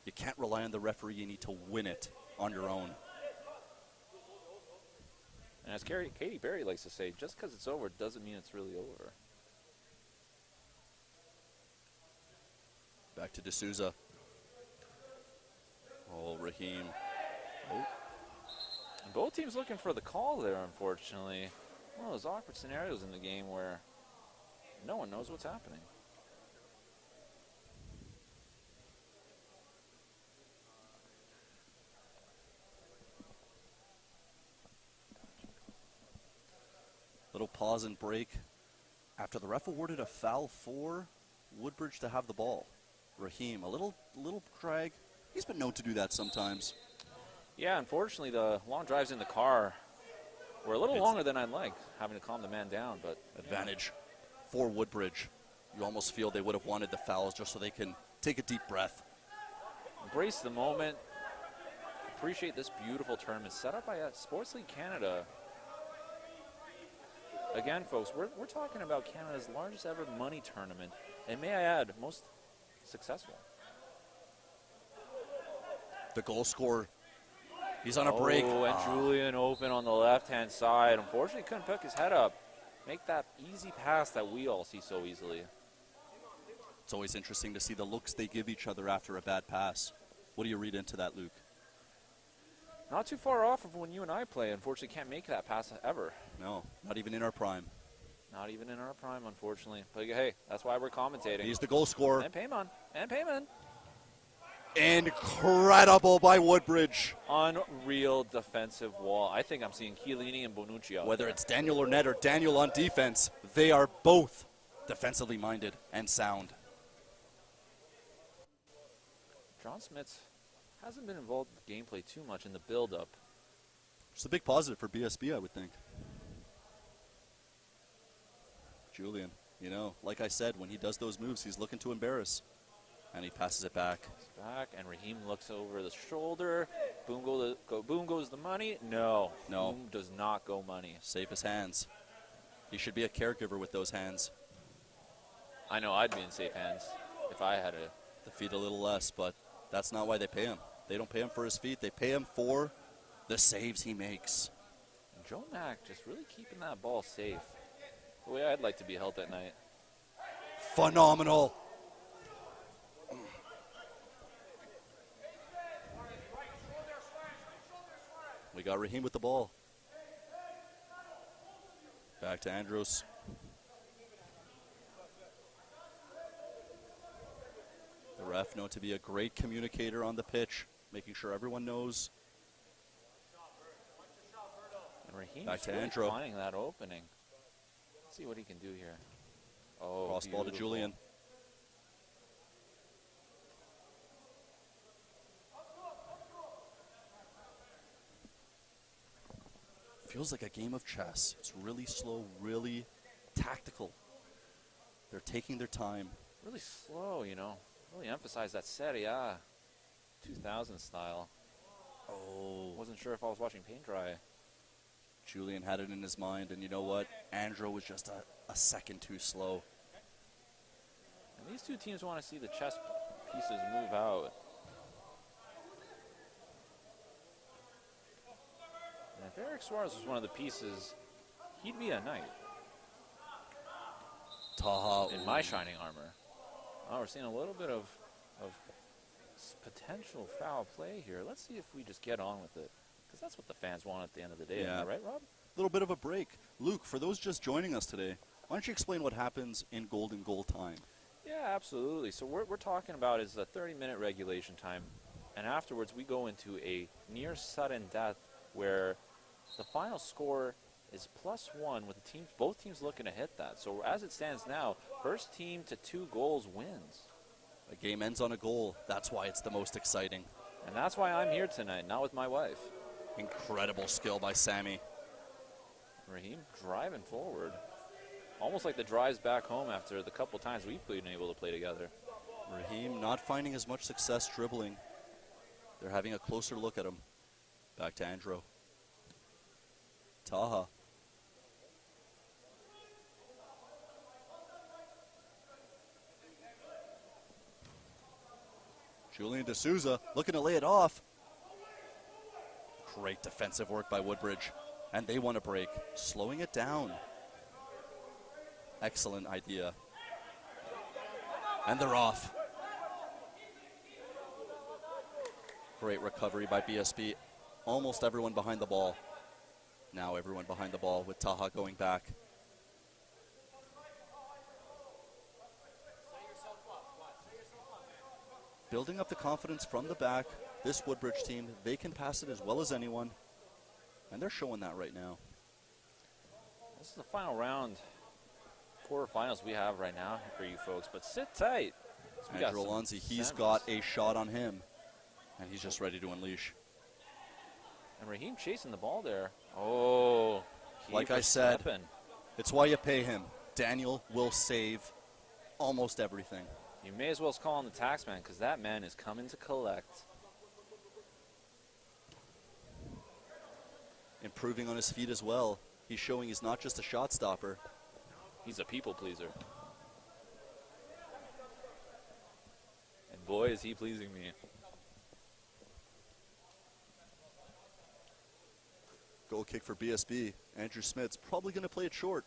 You can't rely on the referee. You need to win it on your own. And as Katie Berry likes to say, just because it's over doesn't mean it's really over. Back to D'Souza. Oh, Raheem. Oh. And both teams looking for the call there, unfortunately. One of those awkward scenarios in the game where no one knows what's happening. Little pause and break after the ref awarded a foul for Woodbridge to have the ball. Raheem, a little drag. He's been known to do that sometimes. Yeah, unfortunately, the long drives in the car were a little longer than I'd like, having to calm the man down. But advantage for Woodbridge. You almost feel they would have wanted the fouls just so they can take a deep breath. Embrace the moment. Appreciate this beautiful tournament set up by Sports League Canada. Again, folks, we're talking about Canada's largest ever money tournament, and may I add, most successful. The goal scorer, he's on a break. Oh, and Julian open on the left-hand side. Unfortunately, couldn't pick his head up. Make that easy pass that we all see so easily. It's always interesting to see the looks they give each other after a bad pass. What do you read into that, Luke? Not too far off of when you and I play. Unfortunately, can't make that pass ever. No, not even in our prime. Not even in our prime, unfortunately. But hey, that's why we're commentating. He's the goal scorer. And Payman. And Payman. Incredible by Woodbridge. Unreal defensive wall. I think I'm seeing Chiellini and Bonucci out Whether there. it's Daniel Ornette or Daniel on defense, they are both defensively minded and sound. John Smits hasn't been involved with gameplay too much in the build-up. It's a big positive for BSB, I would think. Julian, you know, like I said, when he does those moves, he's looking to embarrass. And he passes it back. Back, and Raheem looks over the shoulder. Boom goes the money. No. Boom does not go money. Save his hands. He should be a caregiver with those hands. I know I'd be in safe hands if I had a... The feet a little less, but that's not why they pay him. They don't pay him for his feet. They pay him for the saves he makes. And Joe Mack just really keeping that ball safe. The way I'd like to be held at night. Phenomenal. We got Raheem with the ball. Back to Andros. The ref known to be a great communicator on the pitch, making sure everyone knows. And Raheem back to really Andro. finding that opening. Let's see what he can do here. Oh, cross ball to Julian. Feels like a game of chess. It's really slow, really tactical. They're taking their time. Really slow, you know. Really emphasize that Serie A 2000 style. Oh. Wasn't sure if I was watching paint dry. Julian had it in his mind, and you know what? Andro was just a second too slow. And these two teams want to see the chess pieces move out. And if Eric Suarez was one of the pieces, he'd be a knight. Taha. in my shining armor. Oh, we're seeing a little bit of potential foul play here. Let's see if we just get on with it, because that's what the fans want at the end of the day. Yeah. Am I right, Rob? A little bit of a break. Luke, for those just joining us today, why don't you explain what happens in golden goal time? Yeah, absolutely. So what we're talking about is a 30-minute regulation time, and afterwards we go into a near sudden death where the final score is +1 with both teams looking to hit that. So as it stands now, first team to 2 goals wins. A game ends on a goal. That's why it's the most exciting. And that's why I'm here tonight, not with my wife. Incredible skill by Sammy. Raheem driving forward. Almost like the drives back home after the couple times we've been able to play together. Raheem not finding as much success dribbling. They're having a closer look at him. Back to Andro. Taha. Julian D'Souza looking to lay it off. Great defensive work by Woodbridge. And they want to break, slowing it down. Excellent idea. And they're off. Great recovery by BSB. Almost everyone behind the ball. Now everyone behind the ball with Taha going back. Building up the confidence from the back. This Woodbridge team, they can pass it as well as anyone. And they're showing that right now. This is the final round, quarterfinals we have right now for you folks, but sit tight. Andrew Alonzi, he's got a shot on him, and he's just ready to unleash. And Raheem chasing the ball there. Oh, like I said, it's why you pay him. Daniel will save almost everything. You may as well call on the tax man, because that man is coming to collect. Improving on his feet as well. He's showing he's not just a shot stopper. He's a people pleaser. And boy, is he pleasing me. Goal kick for BSB. Andrew Smith's probably going to play it short.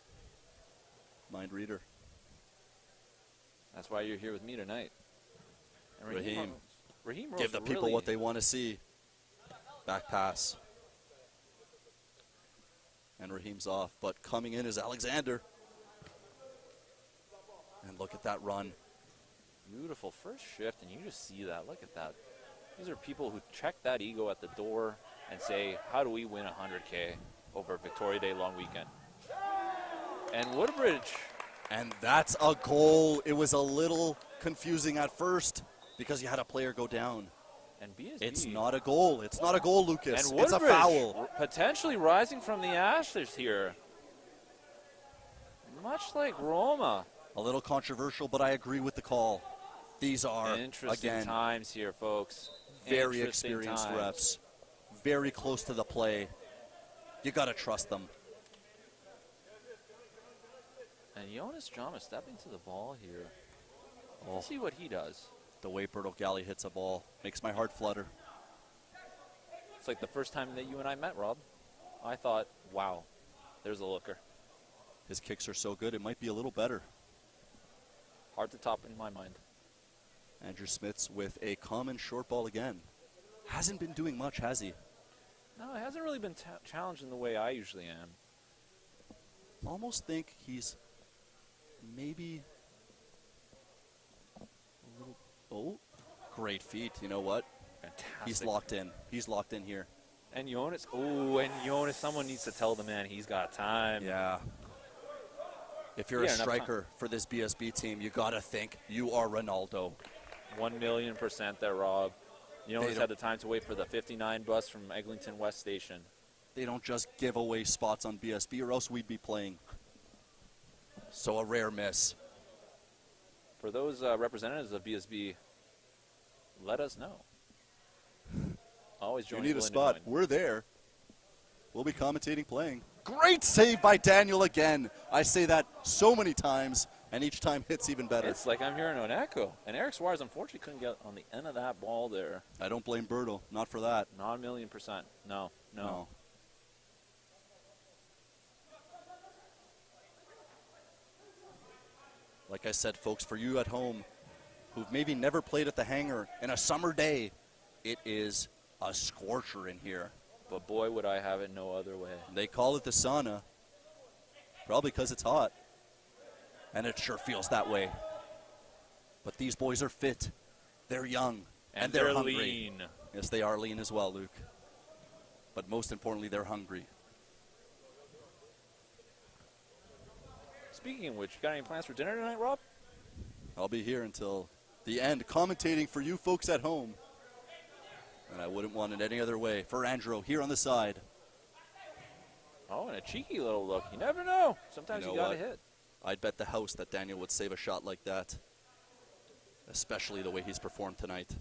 Mind reader. That's why you're here with me tonight. And Raheem give the people what they want to see. Back pass. And Raheem's off, but coming in is Alexander. And look at that run. Beautiful first shift, and you just see that. Look at that. These are people who check that ego at the door and say, how do we win 100K over Victoria Day long weekend? And Woodbridge. And that's a goal. It was a little confusing at first because you had a player go down. And BSB. It's not a goal. It's not a goal, Lucas. And it's a foul. Potentially rising from the ashes here. Much like Roma. A little controversial, but I agree with the call. These are, interesting again, times here, folks. Very experienced refs. Very close to the play. You got to trust them. And Jonas Jama stepping to the ball here. Let's see what he does. The way Berto Galli hits a ball makes my heart flutter. It's like the first time that you and I met, Rob. I thought, wow, there's a looker. His kicks are so good, it might be a little better. Hard to top in my mind. Andrew Smits with a common short ball again. Hasn't been doing much, has he? No, it hasn't really been challenged in the way I usually am. Almost think he's maybe a little... Oh, great feet. You know what? Fantastic. He's locked in. He's locked in here. And Jonas, someone needs to tell the man he's got time. Yeah. If you're a striker for this BSB team, you got to think you are Ronaldo. 1,000,000% there, Rob. Jonas had the time to wait for the 59 bus from Eglinton West Station. They don't just give away spots on BSB or else we'd be playing. So a rare miss. For those representatives of BSB, let us know. Always join. You need a spot. We're there. We'll be commentating playing. Great save by Daniel again. I say that so many times, and each time hits even better. It's like I'm hearing an echo. And Eric Suarez unfortunately couldn't get on the end of that ball there. I don't blame Berto. Not for that. Not 1,000,000%. No. Like I said, folks, for you at home who've maybe never played at the hangar, in a summer day, it is a scorcher in here. But boy, would I have it no other way. They call it the sauna, probably because it's hot. And it sure feels that way. But these boys are fit. They're young. And they're hungry. Lean. Yes, they are lean as well, Luke. But most importantly, they're hungry. Speaking of which, you got any plans for dinner tonight, Rob? I'll be here until the end, commentating for you folks at home. And I wouldn't want it any other way. For Andrew, here on the side. Oh, and a cheeky little look. You never know. Sometimes you got to hit. I'd bet the house that Daniel would save a shot like that. Especially the way he's performed tonight.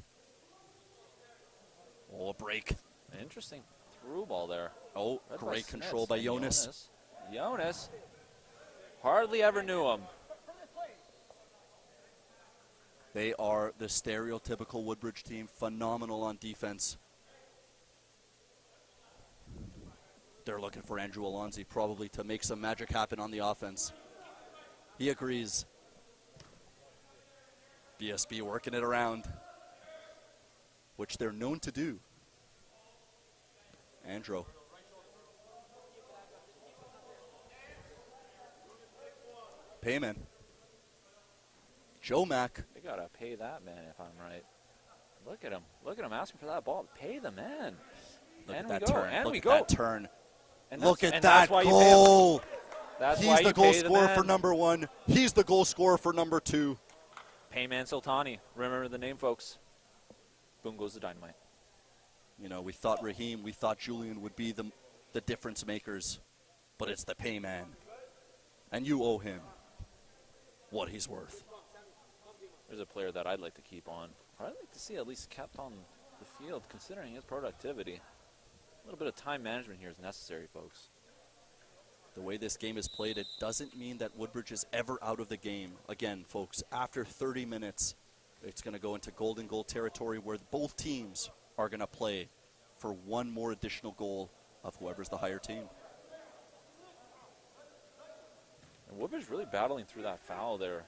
Oh, a break. Interesting through ball there. Oh, great control by Jonas. Jonas. Hardly ever knew him. They are the stereotypical Woodbridge team, phenomenal on defense. They're looking for Andrew Alonzi probably to make some magic happen on the offense. He agrees. BSB working it around, which they're known to do. Andrew. Payman. Joe Mack. They got to pay that man if I'm right. Look at him. Look at him asking for that ball. Pay the man. Look and at we that go. turn. And Look we at go. that turn. And Look at and that that's goal. That's He's why the you goal pay the scorer man. for number 1. He's the goal scorer for number 2. Payman Sultani. Remember the name, folks. Boom goes the dynamite. You know, we thought Raheem, we thought Julian would be the difference makers, but it's the Payman. And you owe him what he's worth. There's a player that I'd like to keep on. Or I'd like to see at least kept on the field, considering his productivity. A little bit of time management here is necessary, folks. The way this game is played, it doesn't mean that Woodbridge is ever out of the game. Again, folks, after 30 minutes, it's going to go into golden goal territory where both teams are going to play for one more additional goal of whoever's the higher team. And Woodbridge really battling through that foul there.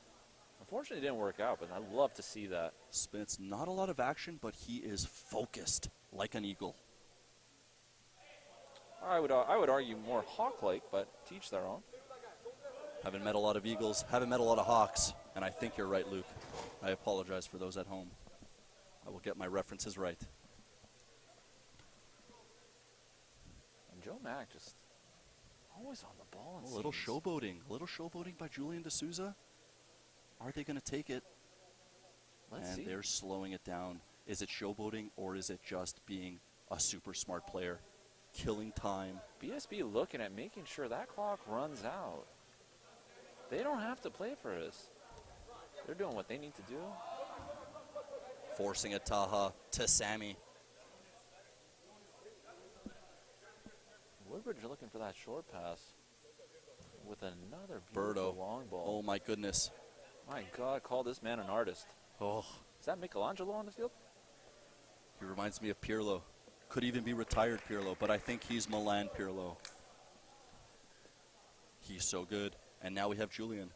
Unfortunately, it didn't work out, but I'd love to see that. Smith's not a lot of action, but he is focused like an eagle. I would argue more hawk-like, but to each their own. Haven't met a lot of eagles, haven't met a lot of hawks, and I think you're right, Luke. I apologize for those at home. I will get my references right. And Joe Mack just always on the ball. A little showboating by Julian D'Souza. Are they going to take it? Let's see. They're slowing it down. Is it showboating or is it just being a super smart player? Killing time. BSB looking at making sure that clock runs out. They don't have to play for this. They're doing what they need to do. Forcing a Taha to Sammy. Woodbridge are looking for that short pass with another Birdo. beautiful long ball. Oh my goodness. My God, call this man an artist. Oh, Is that Michelangelo on the field? he reminds me of Pirlo. Could even be retired Pirlo, but I think he's Milan Pirlo. He's so good. And now we have Julian.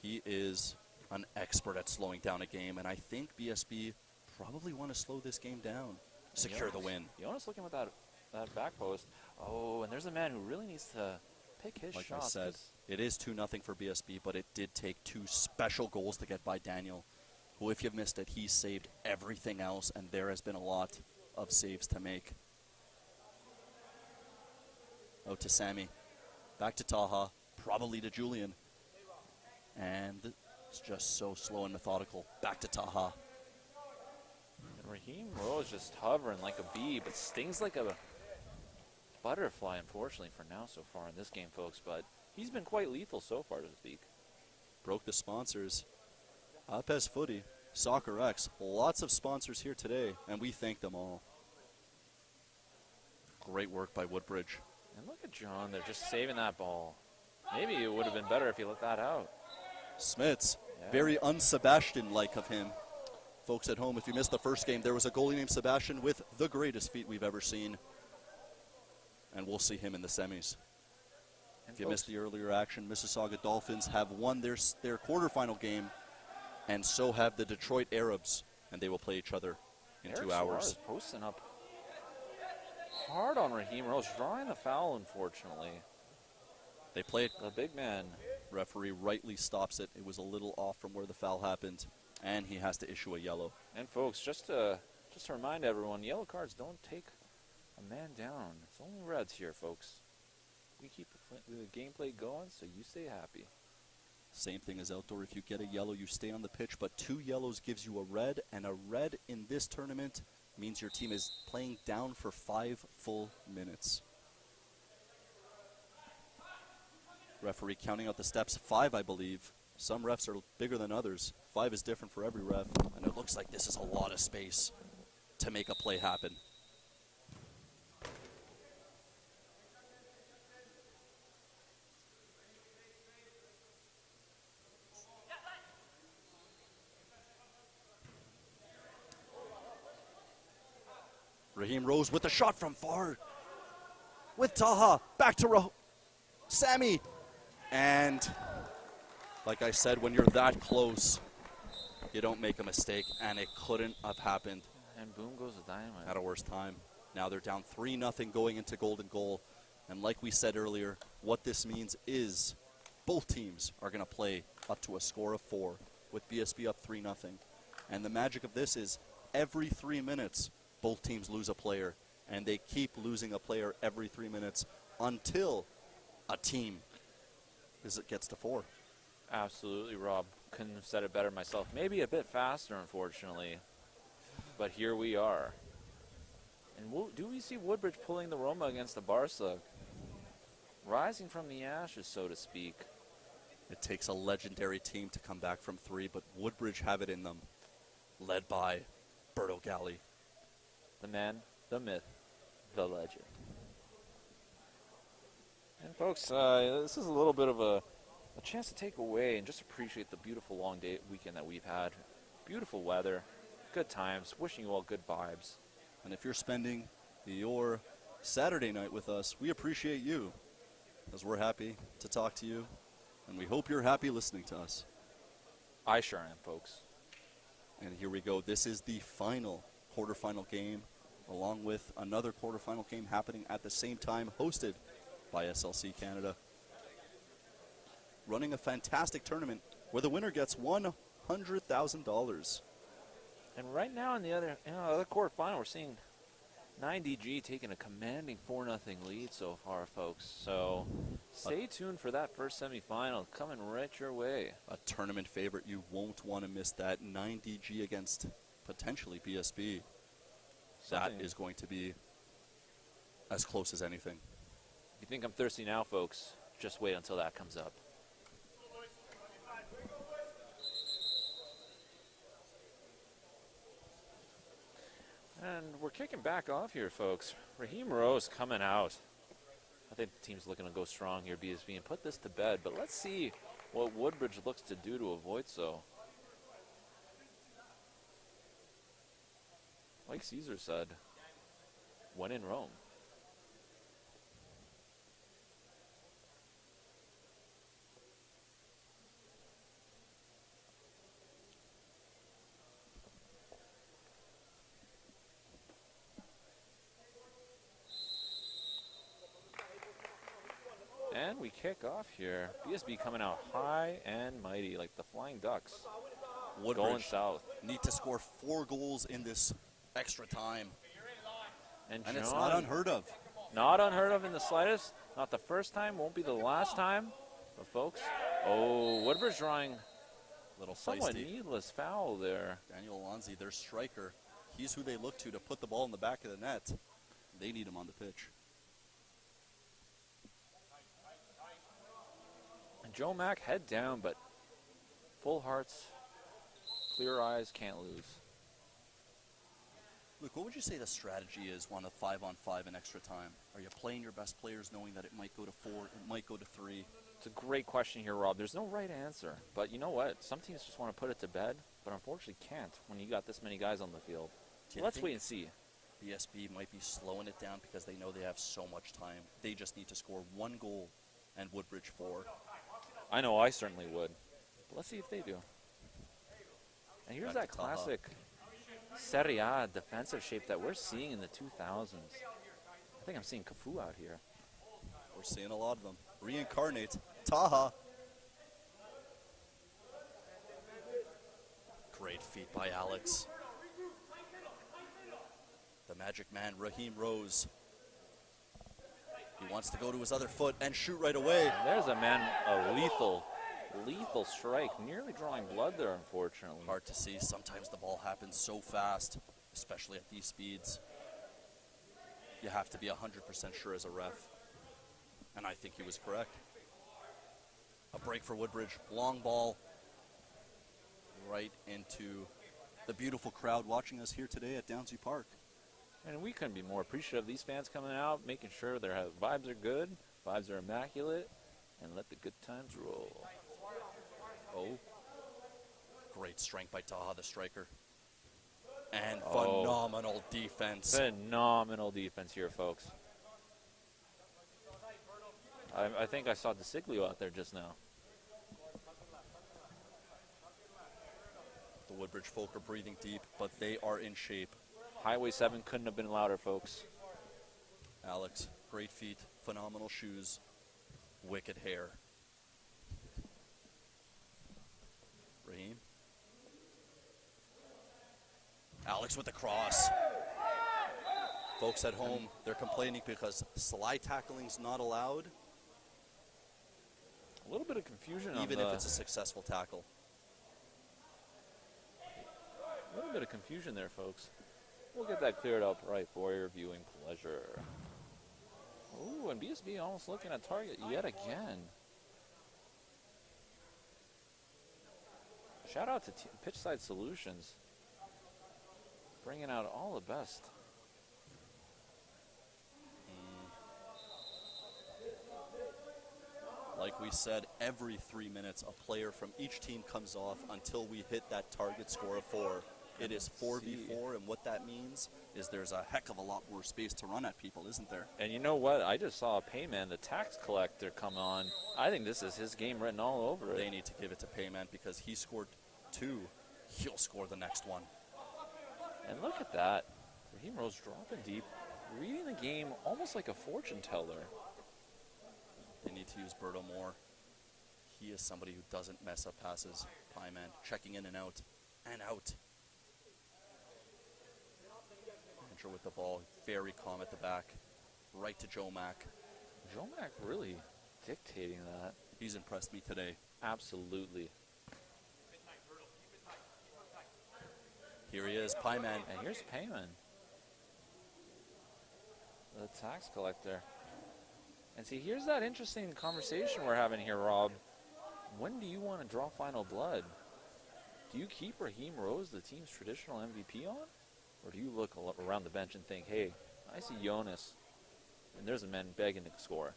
He is an expert at slowing down a game, and I think BSB probably want to slow this game down. Secure the win. Jonas looking with that back post. Oh, and there's a man who really needs to pick his Like shots. I said, it is 2-0 for BSB, but it did take 2 special goals to get by Daniel, who, if you've missed it, he saved everything else, and there has been a lot of saves to make. Oh, to Sammy. Back to Taha. Probably to Julian. And it's just so slow and methodical. Back to Taha. And Raheem Rose just hovering like a bee, but stings like a butterfly, unfortunately, for now so far in this game, folks. But he's been quite lethal so far, to speak. Broke the sponsors. Apes Footy, Soccer X. Lots of sponsors here today, and we thank them all. Great work by Woodbridge. And look at John, they're just saving that ball. Maybe it would have been better if he let that out. Smits, Yeah. very un-Sebastian-like of him. Folks at home, if you missed the first game, there was a goalie named Sebastian with the greatest feet we've ever seen. And we'll see him in the semis. If you missed the earlier action, Mississauga Dolphins have won their quarterfinal game, and so have the Detroit Arabs, and they will play each other in 2 hours. Posting up hard on Raheem Rose, drawing the foul, unfortunately. They played. The big man. Referee rightly stops it. It was a little off from where the foul happened, and he has to issue a yellow. And folks, just to remind everyone, yellow cards don't take a man down. It's only reds here, folks. We keep the gameplay going, so you stay happy. Same thing as outdoor. If you get a yellow, you stay on the pitch, but 2 yellows gives you a red, and a red in this tournament means your team is playing down for 5 full minutes. Referee counting out the steps, 5, I believe. Some refs are bigger than others. 5 is different for every ref, and it looks like this is a lot of space to make a play happen. Raheem Rose with the shot from far. With Taha, back to Sammy. And like I said, when you're that close, you don't make a mistake, and it couldn't have happened. And boom goes the dynamite. At a worse time. Now they're down 3-0 going into golden goal. And like we said earlier, what this means is both teams are going to play up to a score of 4 with BSB up 3-0. And the magic of this is every 3 minutes, both teams lose a player, and they keep losing a player every 3 minutes until a team gets to 4. Absolutely, Rob. Couldn't have said it better myself. Maybe a bit faster, unfortunately, but here we are. And do we see Woodbridge pulling the Roma against the Barca? Rising from the ashes, so to speak. It takes a legendary team to come back from 3, but Woodbridge have it in them, led by Berto Galli. The man, the myth, the legend. And folks, this is a little bit of a chance to take away and just appreciate the beautiful long weekend that we've had. Beautiful weather, good times, wishing you all good vibes. And if you're spending your Saturday night with us, we appreciate you, as we're happy to talk to you, and we hope you're happy listening to us. I sure am, folks. And here we go. This is the final quarterfinal game, along with another quarterfinal game happening at the same time, hosted by SLC Canada. Running a fantastic tournament where the winner gets $100,000. And right now in the other quarterfinal, we're seeing 9DG taking a commanding 4-0 lead so far, folks. So stay tuned for that first semifinal coming right your way. A tournament favorite. You won't want to miss that. 9DG against potentially BSB. That is going to be as close as anything. You think I'm thirsty now, folks? Just wait until that comes up. And we're kicking back off here, folks. Raheem Rose coming out. I think the team's looking to go strong here, BSB, and put this to bed. But let's see what Woodbridge looks to do to avoid so. Like Caesar said, when in Rome. And we kick off here. BSB coming out high and mighty like the Flying Ducks. Woodbridge going south. Need to score 4 goals in this extra time. And it's not unheard of. Not unheard of in the slightest. Not the first time, won't be the last time. But folks, Woodbridge drawing little somewhat feisty. needless foul there. Daniel Alonzi, their striker. He's who they look to put the ball in the back of the net. They need him on the pitch. And Joe Mack head down, but full hearts, clear eyes, can't lose. Luke, what would you say the strategy is on a 5-on-5 in extra time? Are you playing your best players knowing that it might go to 4, it might go to 3? It's a great question here, Rob. There's no right answer. But you know what? Some teams just want to put it to bed, but unfortunately can't when you got this many guys on the field. So let's wait and see. BSB might be slowing it down because they know they have so much time. They just need to score 1 goal and Woodbridge 4. I know I certainly would. But let's see if they do. And here's that classic Serie A defensive shape that we're seeing in the 2000s. I think I'm seeing Cafu out here. We're seeing a lot of them. Reincarnate. Taha. Great feat by Alex. The magic man, Raheem Rose. He wants to go to his other foot and shoot right away. And there's a man, a lethal strike, nearly drawing blood there, unfortunately. Hard to see. Sometimes the ball happens so fast, especially at these speeds. You have to be 100% sure as a ref. And I think he was correct. A break for Woodbridge. Long ball right into the beautiful crowd watching us here today at Downsview Park. And we couldn't be more appreciative of these fans coming out, making sure their vibes are good, vibes are immaculate, and let the good times roll. Oh, great strength by Taha, the striker. And phenomenal defense. Phenomenal defense here, folks. I think I saw DeSiglio out there just now. The Woodbridge folk are breathing deep, but they are in shape. Highway 7 couldn't have been louder, folks. Alex, great feet, phenomenal shoes, wicked hair. Raheem. Alex with the cross. Folks at home, they're complaining because slide tackling's not allowed. A little bit of confusion even if it's a successful tackle. A little bit of confusion there, folks. We'll get that cleared up right for your viewing pleasure. Ooh, and BSB almost looking at target yet again. Shout out to Pitchside Solutions. Bringing out all the best. Like we said, every 3 minutes, a player from each team comes off until we hit that target score of 4. It is 4v4, and what that means is there's a heck of a lot more space to run at people, isn't there? And you know what? I just saw Payman, the tax collector, come on. I think this is his game written all over it. They need to give it to Payman because he scored 2. He'll score the next one. And look at that. Raheem Rose dropping deep, reading the game almost like a fortune teller. They need to use Berto more. He is somebody who doesn't mess up passes. Pieman checking in and out. And out. Andrew with the ball. Very calm at the back. Right to Joe Mack. Joe Mack really dictating that. He's impressed me today. Absolutely. Here he is, Pieman. And here's Payman, the tax collector. And see, here's that interesting conversation we're having here, Rob. When do you want to draw final blood? Do you keep Raheem Rose, the team's traditional MVP, on? Or do you look around the bench and think, hey, I see Jonas, and there's a man begging to score?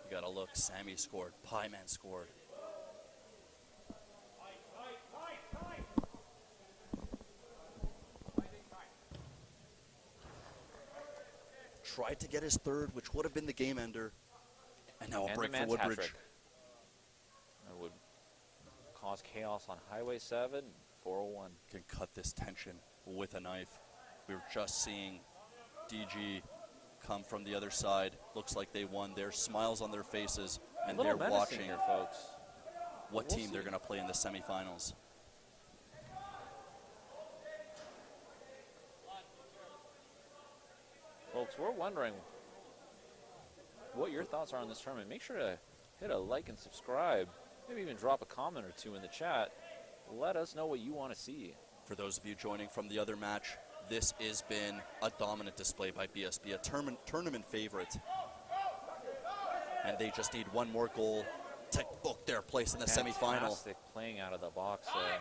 You got to look. Sammy scored. Pieman scored. Tried to get his third, which would have been the game ender. And now a break for Woodbridge. That would cause chaos on Highway 7, 401. Can cut this tension with a knife. We were just seeing DG come from the other side. Looks like they won. There's smiles on their faces, and they're watching here, folks. What team they're going to play in the semifinals. Folks, we're wondering what your thoughts are on this tournament. Make sure to hit a like and subscribe. Maybe even drop a comment or two in the chat. Let us know what you want to see. For those of you joining from the other match, this has been a dominant display by BSB, a tournament favorite. And they just need one more goal to book their place in the semifinal. Fantastic playing out of the box there.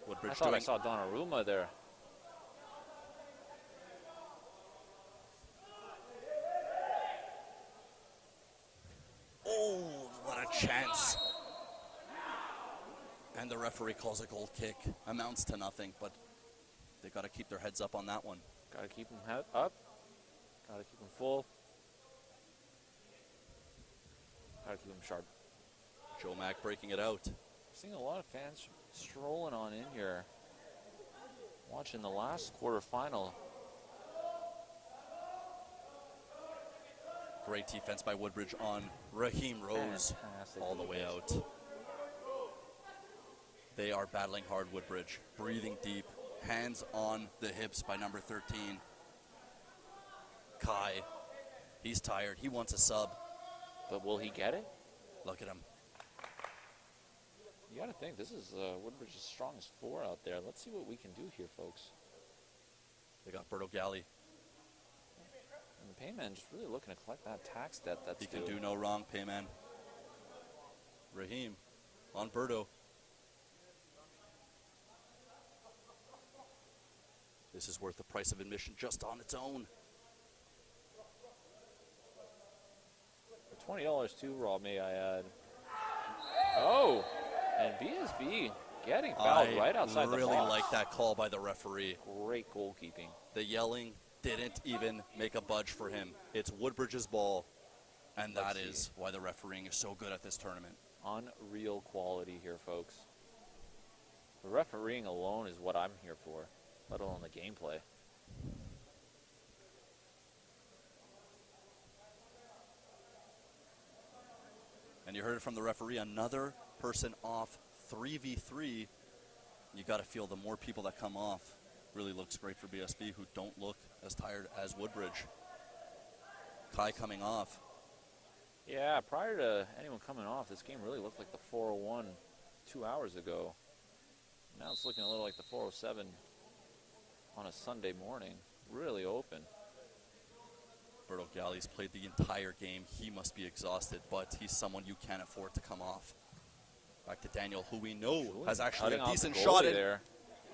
Woodbridge I thought I saw Donnarumma there. Oh, what a chance. And the referee calls a goal kick. Amounts to nothing, but they got to keep their heads up on that one. Got to keep them up. Got to keep them full. Gotta keep them sharp. Joe Mack breaking it out. Seeing a lot of fans strolling on in here. Watching the last quarterfinal. Great defense by Woodbridge on Raheem Rose. Fantastic All the way defense. out. They are battling hard, Woodbridge. Breathing deep. Hands on the hips by number 13. Kai. He's tired. He wants a sub. But will he get it? Look at him. You got to think, this is Woodbridge's strongest 4 out there. Let's see what we can do here, folks. They got Berto Galley. And the payman just really looking to collect that tax debt that's He can do no wrong, Payman. Raheem on Berto. This is worth the price of admission just on its own. $20 too, Rob, may I add. Oh, and BSB getting fouled right outside the box. I really like that call by the referee. Great goalkeeping. The yelling didn't even make a budge for him. It's Woodbridge's ball, and that is why the refereeing is so good at this tournament. Unreal quality here, folks. The refereeing alone is what I'm here for, let alone the gameplay. And you heard it from the referee, another person off 3v3. You got to feel the more people that come off really looks great for BSB, who don't look as tired as Woodbridge. Kai coming off. Yeah, prior to anyone coming off, this game really looked like the 401 2 hours ago. Now it's looking a little like the 407 on a Sunday morning. Really open. Berto Galley's played the entire game. He must be exhausted, but he's someone you can't afford to come off. Back to Daniel, who we know has actually a decent shot in. There.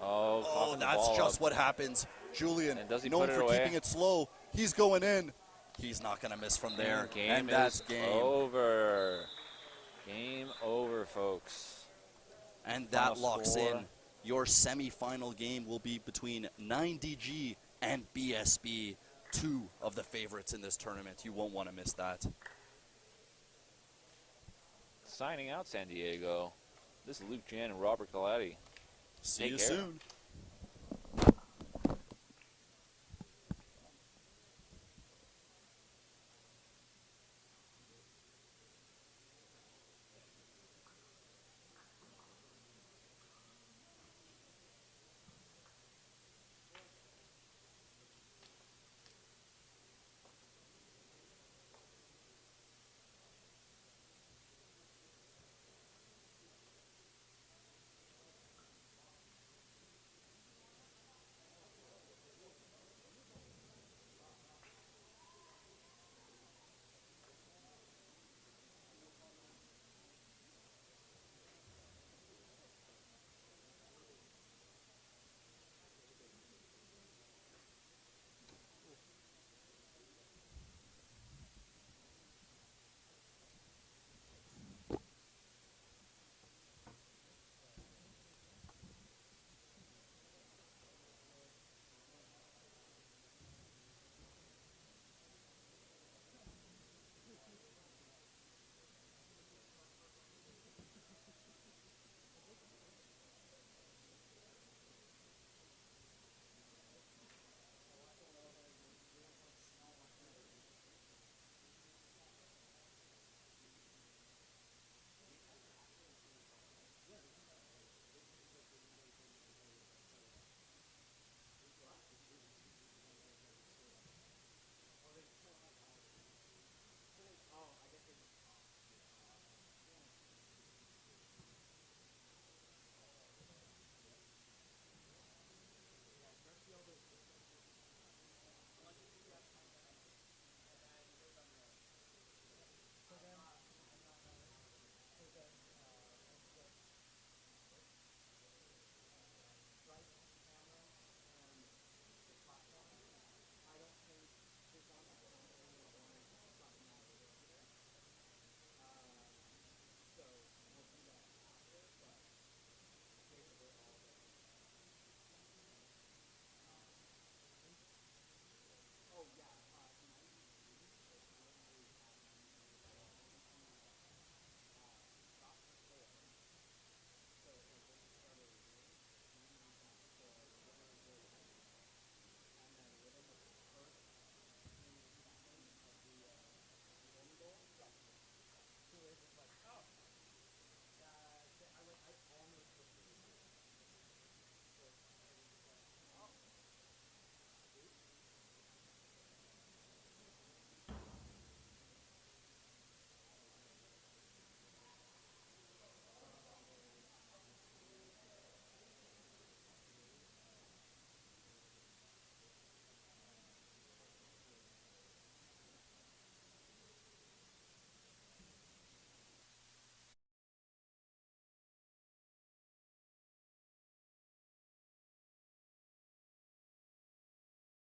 Oh, that's just what happens. Julian, known for keeping it slow, he's going in. He's not going to miss from there. And that's game over. Game over, folks. And that locks in. Your semifinal game will be between 9DG and BSB, 2 of the favorites in this tournament. You won't want to miss that. Signing out, San Diego. This is Luke Jan and Robert Galati. See you soon.